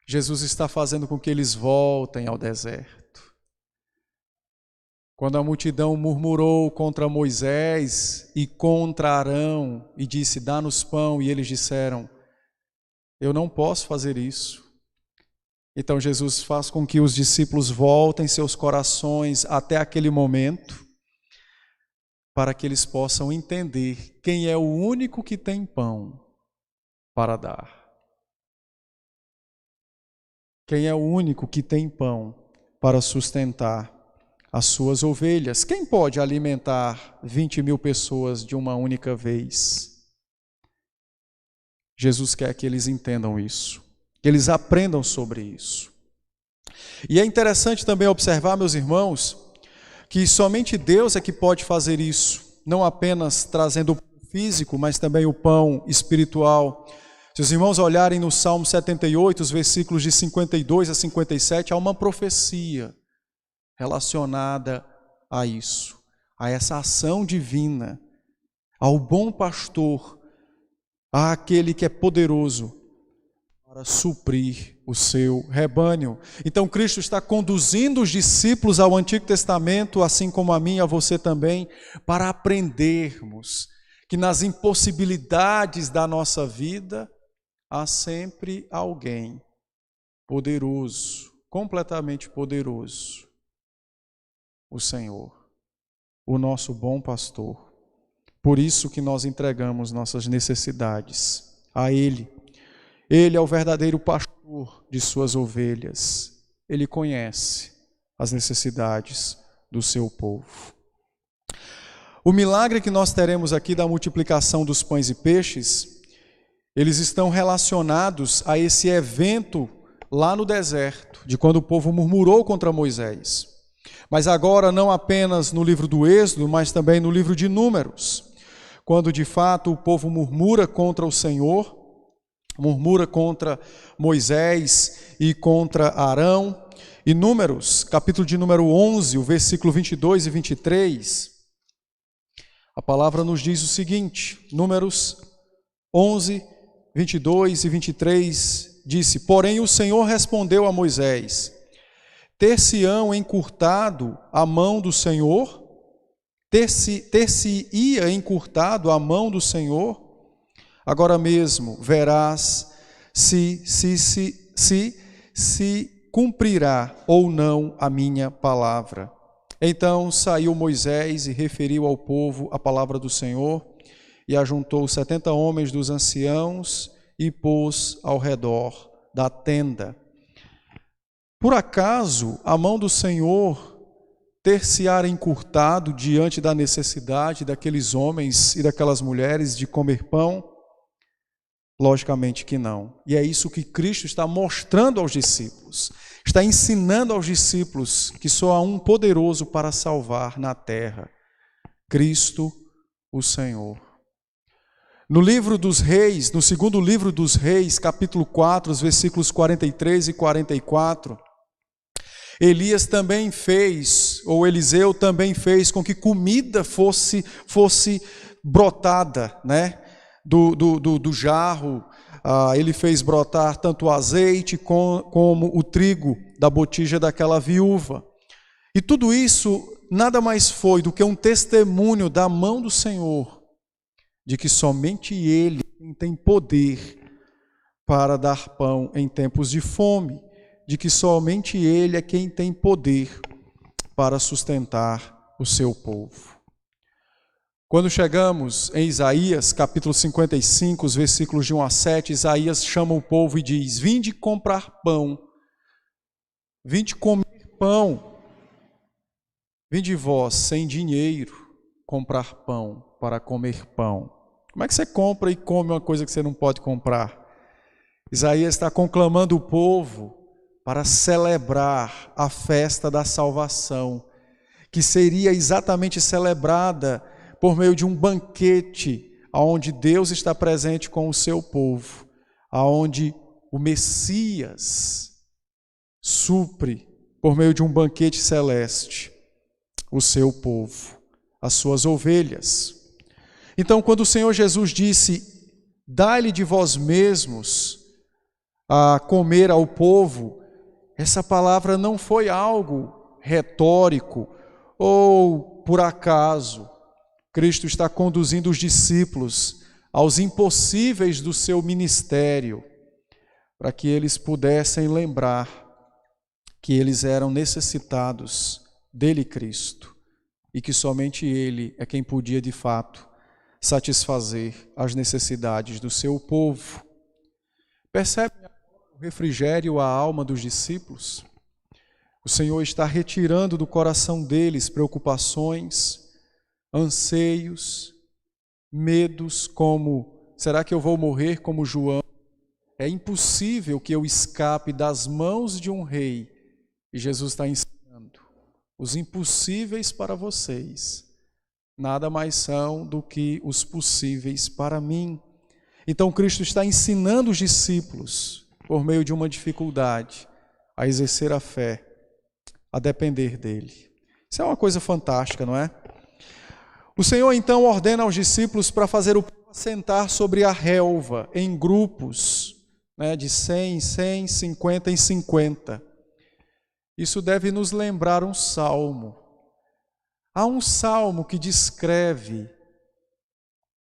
Jesus está fazendo com que eles voltem ao deserto. Quando a multidão murmurou contra Moisés e contra Arão e disse: dá-nos pão, e eles disseram: eu não posso fazer isso. Então Jesus faz com que os discípulos voltem seus corações até aquele momento, para que eles possam entender quem é o único que tem pão para dar. Quem é o único que tem pão para sustentar as suas ovelhas? Quem pode alimentar 20.000 pessoas de uma única vez? Jesus quer que eles entendam isso, que eles aprendam sobre isso. E é interessante também observar, meus irmãos, que somente Deus é que pode fazer isso, não apenas trazendo o pão físico, mas também o pão espiritual. Se os irmãos olharem no Salmo 78, os versículos de 52 a 57, há uma profecia relacionada a isso, a essa ação divina, ao bom pastor, àquele que é poderoso para suprir o seu rebanho. Então Cristo está conduzindo os discípulos ao Antigo Testamento, assim como a mim e a você também, para aprendermos que nas impossibilidades da nossa vida há sempre alguém poderoso, completamente poderoso, o Senhor, o nosso bom pastor. Por isso que nós entregamos nossas necessidades a Ele. Ele é o verdadeiro pastor de suas ovelhas. Ele conhece as necessidades do seu povo. O milagre que nós teremos aqui da multiplicação dos pães e peixes, eles estão relacionados a esse evento lá no deserto, de quando o povo murmurou contra Moisés. Mas agora não apenas no livro do Êxodo, mas também no livro de Números, quando de fato o povo murmura contra o Senhor, murmura contra Moisés e contra Arão. E Números, capítulo de número 11, o versículo 22 e 23, a palavra nos diz o seguinte, Números 11, 22 e 23, disse: Porém o Senhor respondeu a Moisés: Ter-se-ão encurtado a mão do Senhor? Ter-se-ia encurtado a mão do Senhor? Agora mesmo verás se cumprirá ou não a minha palavra. Então saiu Moisés e referiu ao povo a palavra do Senhor, e ajuntou 70 homens dos anciãos e pôs ao redor da tenda. Por acaso a mão do Senhor ter-se-á encurtado diante da necessidade daqueles homens e daquelas mulheres de comer pão? Logicamente que não. E é isso que Cristo está mostrando aos discípulos. Está ensinando aos discípulos que só há um poderoso para salvar na terra: Cristo, o Senhor. No livro dos Reis, no segundo livro dos Reis, capítulo 4, os versículos 43 e 44, Elias também fez, ou Eliseu também fez com que comida fosse brotada, né? Do jarro. Ele fez brotar tanto o azeite como o trigo da botija daquela viúva. E tudo isso nada mais foi do que um testemunho da mão do Senhor, de que somente Ele tem poder para dar pão em tempos de fome, de que somente Ele é quem tem poder para sustentar o seu povo. Quando chegamos em Isaías, capítulo 55, os versículos de 1 a 7, Isaías chama o povo e diz: Vinde comprar pão, vinde comer pão, vinde vós sem dinheiro comprar pão para comer pão. Como é que você compra e come uma coisa que você não pode comprar? Isaías está conclamando o povo para celebrar a festa da salvação, que seria exatamente celebrada por meio de um banquete, onde Deus está presente com o seu povo, onde o Messias supre, por meio de um banquete celeste, o seu povo, as suas ovelhas. Então, quando o Senhor Jesus disse: dai-lhe de vós mesmos a comer ao povo, essa palavra não foi algo retórico ou por acaso. Cristo está conduzindo os discípulos aos impossíveis do seu ministério, para que eles pudessem lembrar que eles eram necessitados dele, Cristo, e que somente Ele é quem podia de fato satisfazer as necessidades do seu povo. Percebe refrigério à alma dos discípulos. O Senhor está retirando do coração deles preocupações, anseios, medos como: será que eu vou morrer como João? É impossível que eu escape das mãos de um rei. E Jesus está ensinando: os impossíveis para vocês nada mais são do que os possíveis para mim. Então Cristo está ensinando os discípulos, por meio de uma dificuldade, a exercer a fé, a depender dele. Isso é uma coisa fantástica, não é? O Senhor então ordena aos discípulos para fazer o povo assentar sobre a relva, em grupos, de 100 em 100, 50 em 50. Isso deve nos lembrar um salmo. Há um salmo que descreve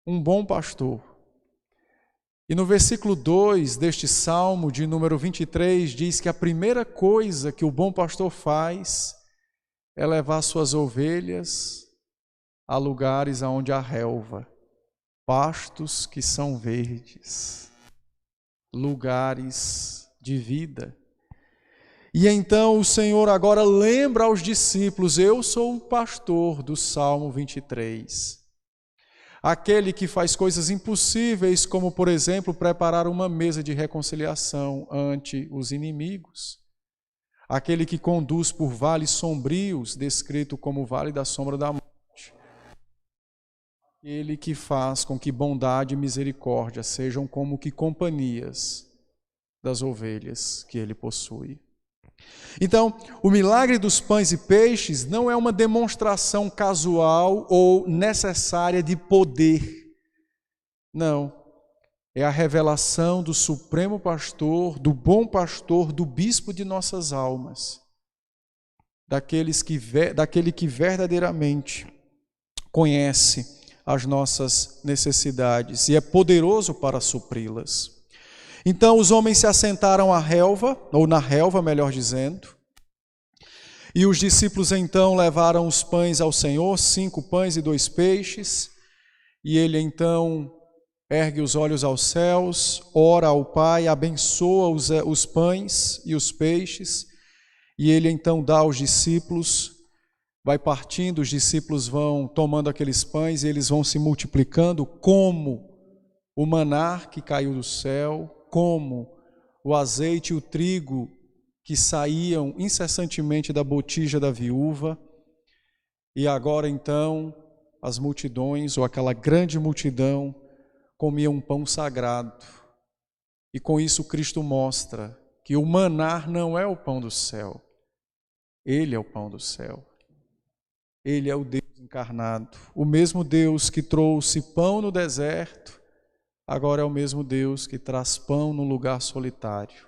um bom pastor. E no versículo 2 deste salmo, de número 23, diz que a primeira coisa que o bom pastor faz é levar suas ovelhas a lugares onde há relva, pastos que são verdes, lugares de vida. E então o Senhor agora lembra aos discípulos: eu sou o pastor do Salmo 23. Aquele que faz coisas impossíveis, como por exemplo preparar uma mesa de reconciliação ante os inimigos. Aquele que conduz por vales sombrios, descrito como vale da sombra da morte. Aquele que faz com que bondade e misericórdia sejam como que companhias das ovelhas que ele possui. Então, o milagre dos pães e peixes não é uma demonstração casual ou necessária de poder. Não. É a revelação do supremo pastor, do bom pastor, do bispo de nossas almas. Daquele que verdadeiramente conhece as nossas necessidades e é poderoso para supri-las. Então os homens se assentaram à relva, ou na relva, melhor dizendo, e os discípulos então levaram os pães ao Senhor, 5 pães e 2 peixes, e ele então ergue os olhos aos céus, ora ao Pai, abençoa os pães e os peixes, e ele então dá aos discípulos, vai partindo, os discípulos vão tomando aqueles pães e eles vão se multiplicando como o maná que caiu do céu, como o azeite e o trigo que saíam incessantemente da botija da viúva, e agora então as multidões, ou aquela grande multidão, comiam um pão sagrado. E com isso Cristo mostra que o maná não é o pão do céu, ele é o pão do céu. Ele é o Deus encarnado, o mesmo Deus que trouxe pão no deserto, agora é o mesmo Deus que traz pão no lugar solitário.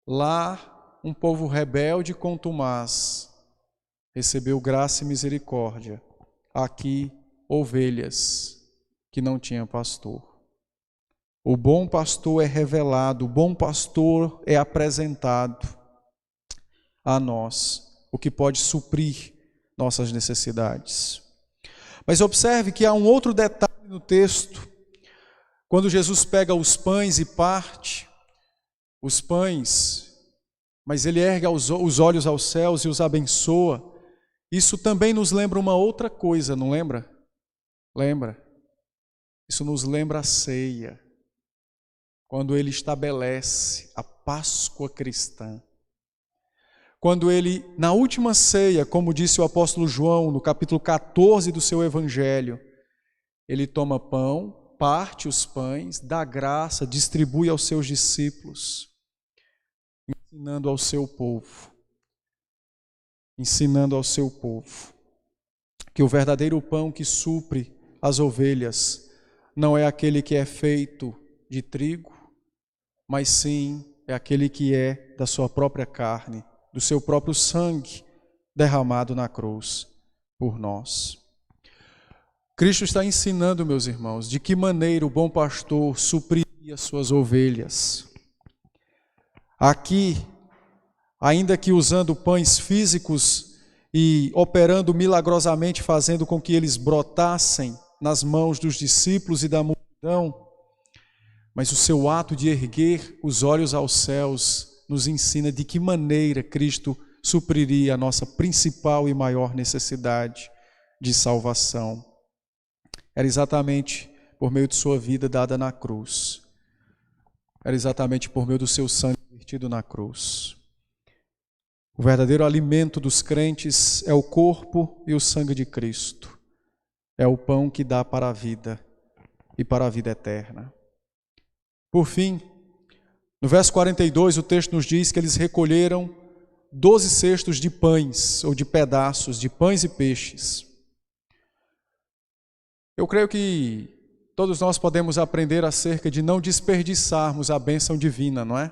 Lá, um povo rebelde e contumaz recebeu graça e misericórdia. Aqui, ovelhas que não tinham pastor. O bom pastor é revelado, o bom pastor é apresentado a nós, o que pode suprir nossas necessidades. Mas observe que há um outro detalhe no texto. Quando Jesus pega os pães e parte os pães, mas ele ergue os olhos aos céus e os abençoa, isso também nos lembra uma outra coisa, não lembra? Lembra? Isso nos lembra a ceia, quando ele estabelece a Páscoa cristã. Quando ele, na última ceia, como disse o apóstolo João, no capítulo 14 do seu evangelho, ele toma pão, parte os pães, dá graça, distribui aos seus discípulos, ensinando ao seu povo, que o verdadeiro pão que supre as ovelhas não é aquele que é feito de trigo, mas sim é aquele que é da sua própria carne, do seu próprio sangue derramado na cruz por nós. Cristo está ensinando, meus irmãos, de que maneira o bom pastor supriria suas ovelhas. Aqui, ainda que usando pães físicos e operando milagrosamente, fazendo com que eles brotassem nas mãos dos discípulos e da multidão, mas o seu ato de erguer os olhos aos céus nos ensina de que maneira Cristo supriria a nossa principal e maior necessidade de salvação. Era exatamente por meio de sua vida dada na cruz. Era exatamente por meio do seu sangue vertido na cruz. O verdadeiro alimento dos crentes é o corpo e o sangue de Cristo. É o pão que dá para a vida e para a vida eterna. Por fim, no verso 42, o texto nos diz que eles recolheram 12 cestos de pães, ou de pedaços, de pães e peixes. Eu creio que todos nós podemos aprender acerca de não desperdiçarmos a bênção divina, não é?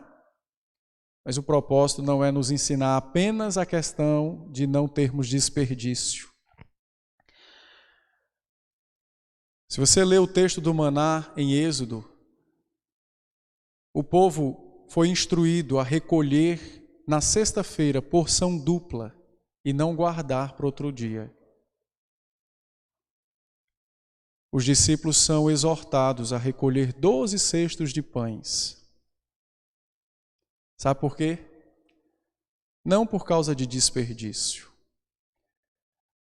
Mas o propósito não é nos ensinar apenas a questão de não termos desperdício. Se você ler o texto do maná em Êxodo, o povo foi instruído a recolher na sexta-feira porção dupla e não guardar para outro dia. Os discípulos são exortados a recolher 12 cestos de pães. Sabe por quê? Não por causa de desperdício,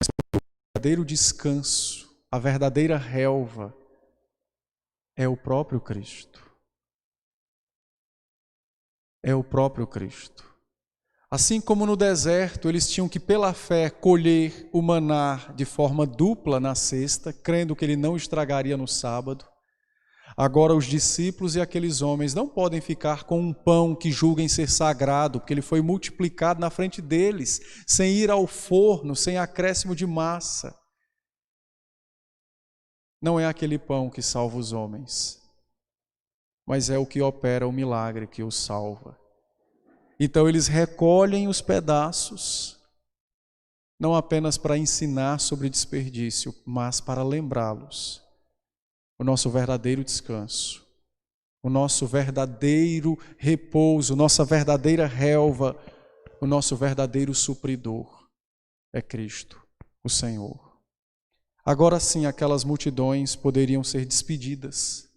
mas por verdadeiro descanso, a verdadeira relva é o próprio Cristo. É o próprio Cristo. Assim como no deserto, eles tinham que, pela fé, colher o maná de forma dupla na sexta, crendo que ele não estragaria no sábado. Agora os discípulos e aqueles homens não podem ficar com um pão que julguem ser sagrado, porque ele foi multiplicado na frente deles, sem ir ao forno, sem acréscimo de massa. Não é aquele pão que salva os homens, mas é o que opera o milagre que os salva. Então eles recolhem os pedaços, não apenas para ensinar sobre desperdício, mas para lembrá-los o nosso verdadeiro descanso, o nosso verdadeiro repouso, nossa verdadeira relva, o nosso verdadeiro supridor é Cristo, o Senhor. Agora sim, aquelas multidões poderiam ser despedidas,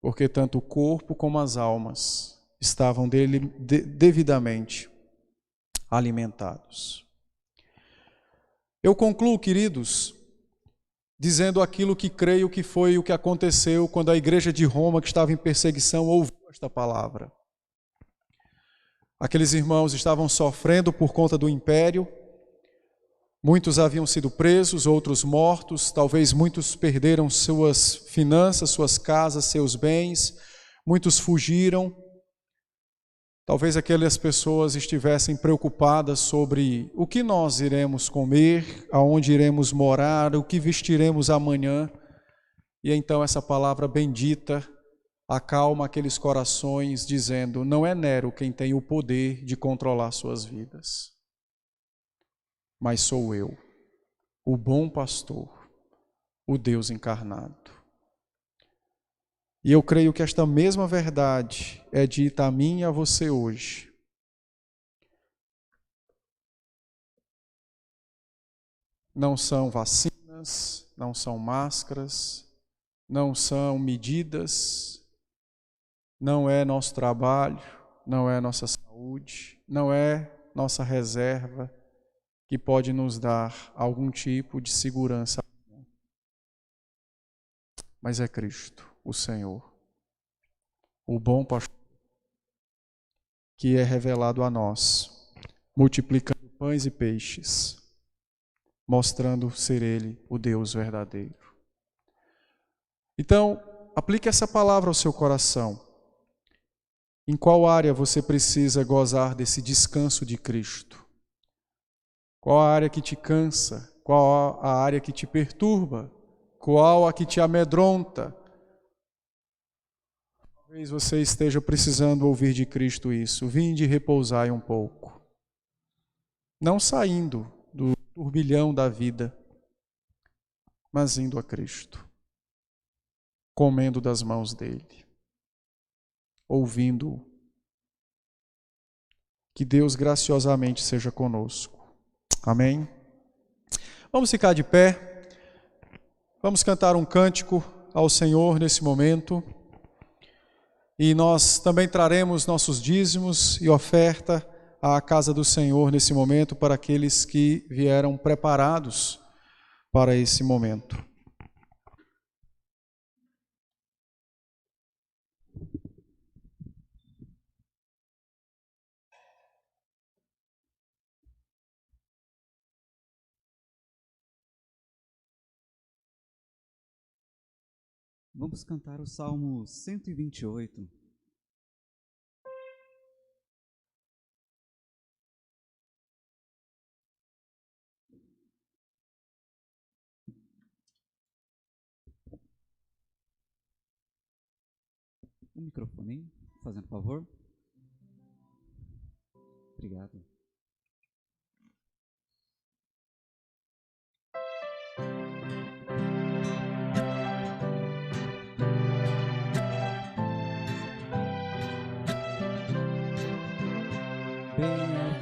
porque tanto o corpo como as almas estavam devidamente alimentados. Eu concluo, queridos, dizendo aquilo que creio que foi o que aconteceu quando a igreja de Roma, que estava em perseguição, ouviu esta palavra. Aqueles irmãos estavam sofrendo por conta do império, muitos haviam sido presos, outros mortos, talvez muitos perderam suas finanças, suas casas, seus bens, muitos fugiram. Talvez aquelas pessoas estivessem preocupadas sobre o que nós iremos comer, aonde iremos morar, o que vestiremos amanhã. E então essa palavra bendita acalma aqueles corações, dizendo: não é Nero quem tem o poder de controlar suas vidas, mas sou eu, o bom pastor, o Deus encarnado. E eu creio que esta mesma verdade é dita a mim e a você hoje. Não são vacinas, não são máscaras, não são medidas, não é nosso trabalho, não é nossa saúde, não é nossa reserva que pode nos dar algum tipo de segurança. Mas é Cristo, o Senhor, o bom pastor, que é revelado a nós, multiplicando pães e peixes, mostrando ser Ele o Deus verdadeiro. Então, aplique essa palavra ao seu coração. Em qual área você precisa gozar desse descanso de Cristo? Qual a área que te cansa? Qual a área que te perturba? Qual a que te amedronta? Talvez você esteja precisando ouvir de Cristo isso. Vinde repousai um pouco. Não saindo do turbilhão da vida, mas indo a Cristo. Comendo das mãos dele. Ouvindo-o. Que Deus graciosamente seja conosco. Amém? Vamos ficar de pé. Vamos cantar um cântico ao Senhor nesse momento. E nós também traremos nossos dízimos e oferta à casa do Senhor nesse momento para aqueles que vieram preparados para esse momento. Vamos cantar o Salmo 128. O microfone, fazendo favor. Obrigado. Bem-aventurado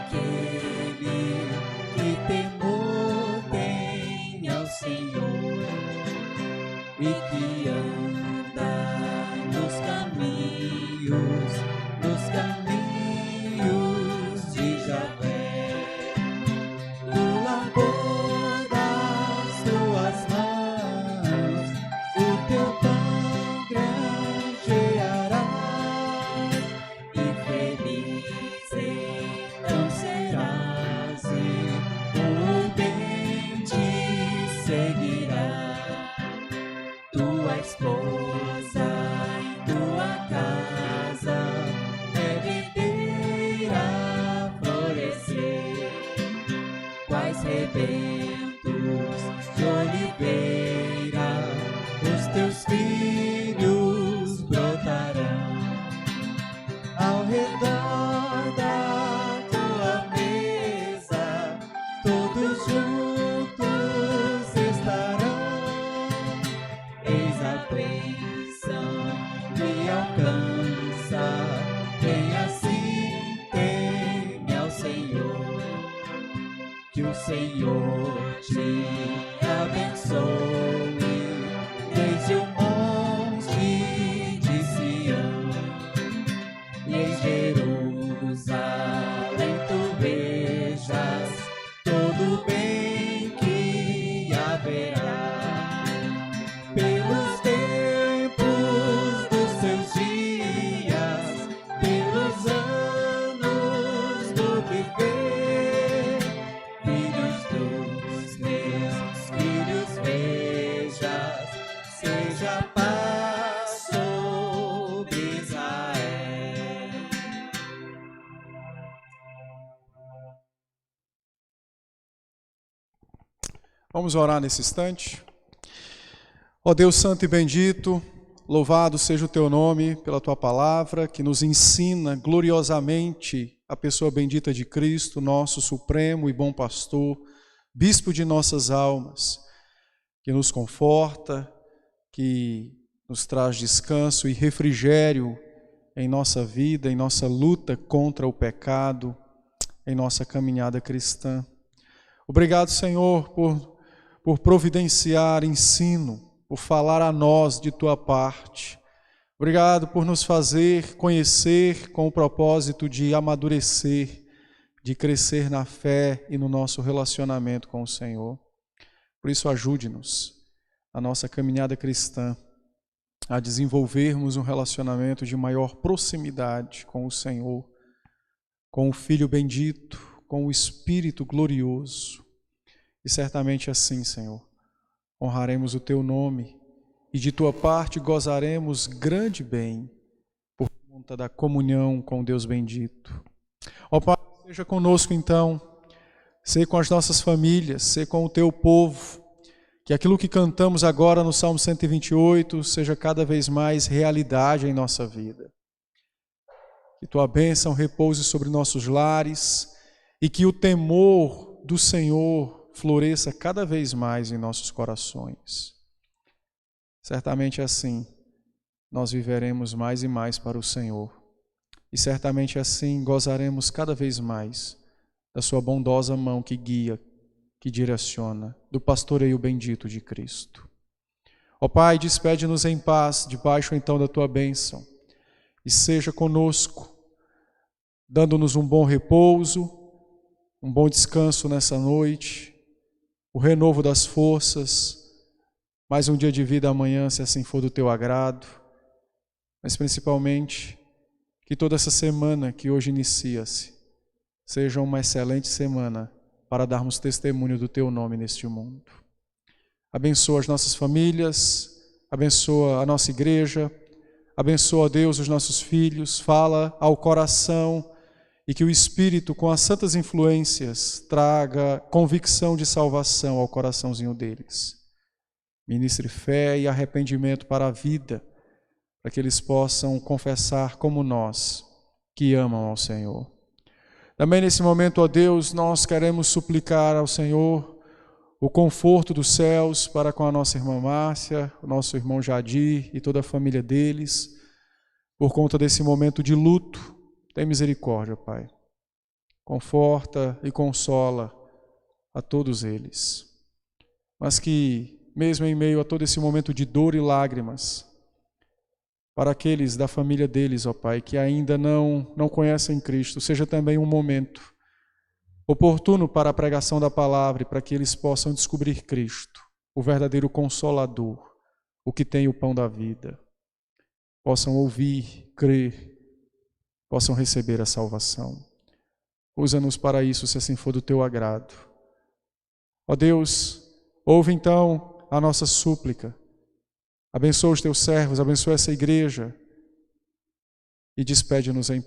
aquele que temor tem ao Senhor e que anda nos caminhos de Javé. No labor das tuas mãos, o teu pão granjearás, e feliz então serás, e o bem te seguirá. Tua esposa em tua casa é videira a florescer, quais rebentos de oliveira os teus filhos brotarão. Ao redor da tua mesa todos juntos estarão. Eis a bênção me alcança, quem assim teme ao Senhor. Que o Senhor te abençoe desde o monte de Sião, e em Jerusalém tu vejas todo o bem que haverá. Pelos tempos dos seus dias, pelos anos do viver, filhos dos meus filhos vejas, seja paz sobre Israel. Vamos orar nesse instante. Ó Deus santo e bendito, louvado seja o teu nome pela tua palavra, que nos ensina gloriosamente a pessoa bendita de Cristo, nosso supremo e bom pastor, bispo de nossas almas, que nos conforta, que nos traz descanso e refrigério em nossa vida, em nossa luta contra o pecado, em nossa caminhada cristã. Obrigado, Senhor, por providenciar ensino, por falar a nós de tua parte. Obrigado por nos fazer conhecer com o propósito de amadurecer, de crescer na fé e no nosso relacionamento com o Senhor. Por isso, ajude-nos, a nossa caminhada cristã, a desenvolvermos um relacionamento de maior proximidade com o Senhor, com o Filho bendito, com o Espírito glorioso. E certamente assim, Senhor, honraremos o teu nome e de tua parte gozaremos grande bem por conta da comunhão com Deus bendito. Ó Pai, seja conosco então, seja com as nossas famílias, seja com o teu povo, que aquilo que cantamos agora no Salmo 128 seja cada vez mais realidade em nossa vida. Que tua bênção repouse sobre nossos lares e que o temor do Senhor floresça cada vez mais em nossos corações. Certamente assim, nós viveremos mais e mais para o Senhor. E certamente assim gozaremos cada vez mais da sua bondosa mão que guia, que direciona, do pastoreio bendito de Cristo. Ó Pai, despede-nos em paz, debaixo então da Tua bênção, e seja conosco, dando-nos um bom repouso, um bom descanso nessa noite, o renovo das forças, mais um dia de vida amanhã, se assim for do Teu agrado, mas principalmente que toda essa semana que hoje inicia-se seja uma excelente semana para darmos testemunho do Teu nome neste mundo. Abençoa as nossas famílias, abençoa a nossa igreja, abençoa, Deus, os nossos filhos, fala ao coração e que o Espírito, com as santas influências, traga convicção de salvação ao coraçãozinho deles. Ministre fé e arrependimento para a vida, para que eles possam confessar como nós, que amam ao Senhor. Também nesse momento, ó Deus, nós queremos suplicar ao Senhor o conforto dos céus para com a nossa irmã Márcia, o nosso irmão Jadir e toda a família deles, por conta desse momento de luto. Tem misericórdia, Pai. Conforta e consola a todos eles. Mas que, mesmo em meio a todo esse momento de dor e lágrimas, para aqueles da família deles, ó Pai, que ainda não conhecem Cristo, seja também um momento oportuno para a pregação da palavra e para que eles possam descobrir Cristo, o verdadeiro Consolador, o que tem o pão da vida. Possam ouvir, crer, possam receber a salvação. Usa-nos para isso, se assim for do Teu agrado. Ó Deus, ouve então a nossa súplica. Abençoa os Teus servos, abençoa essa igreja e despede-nos em paz.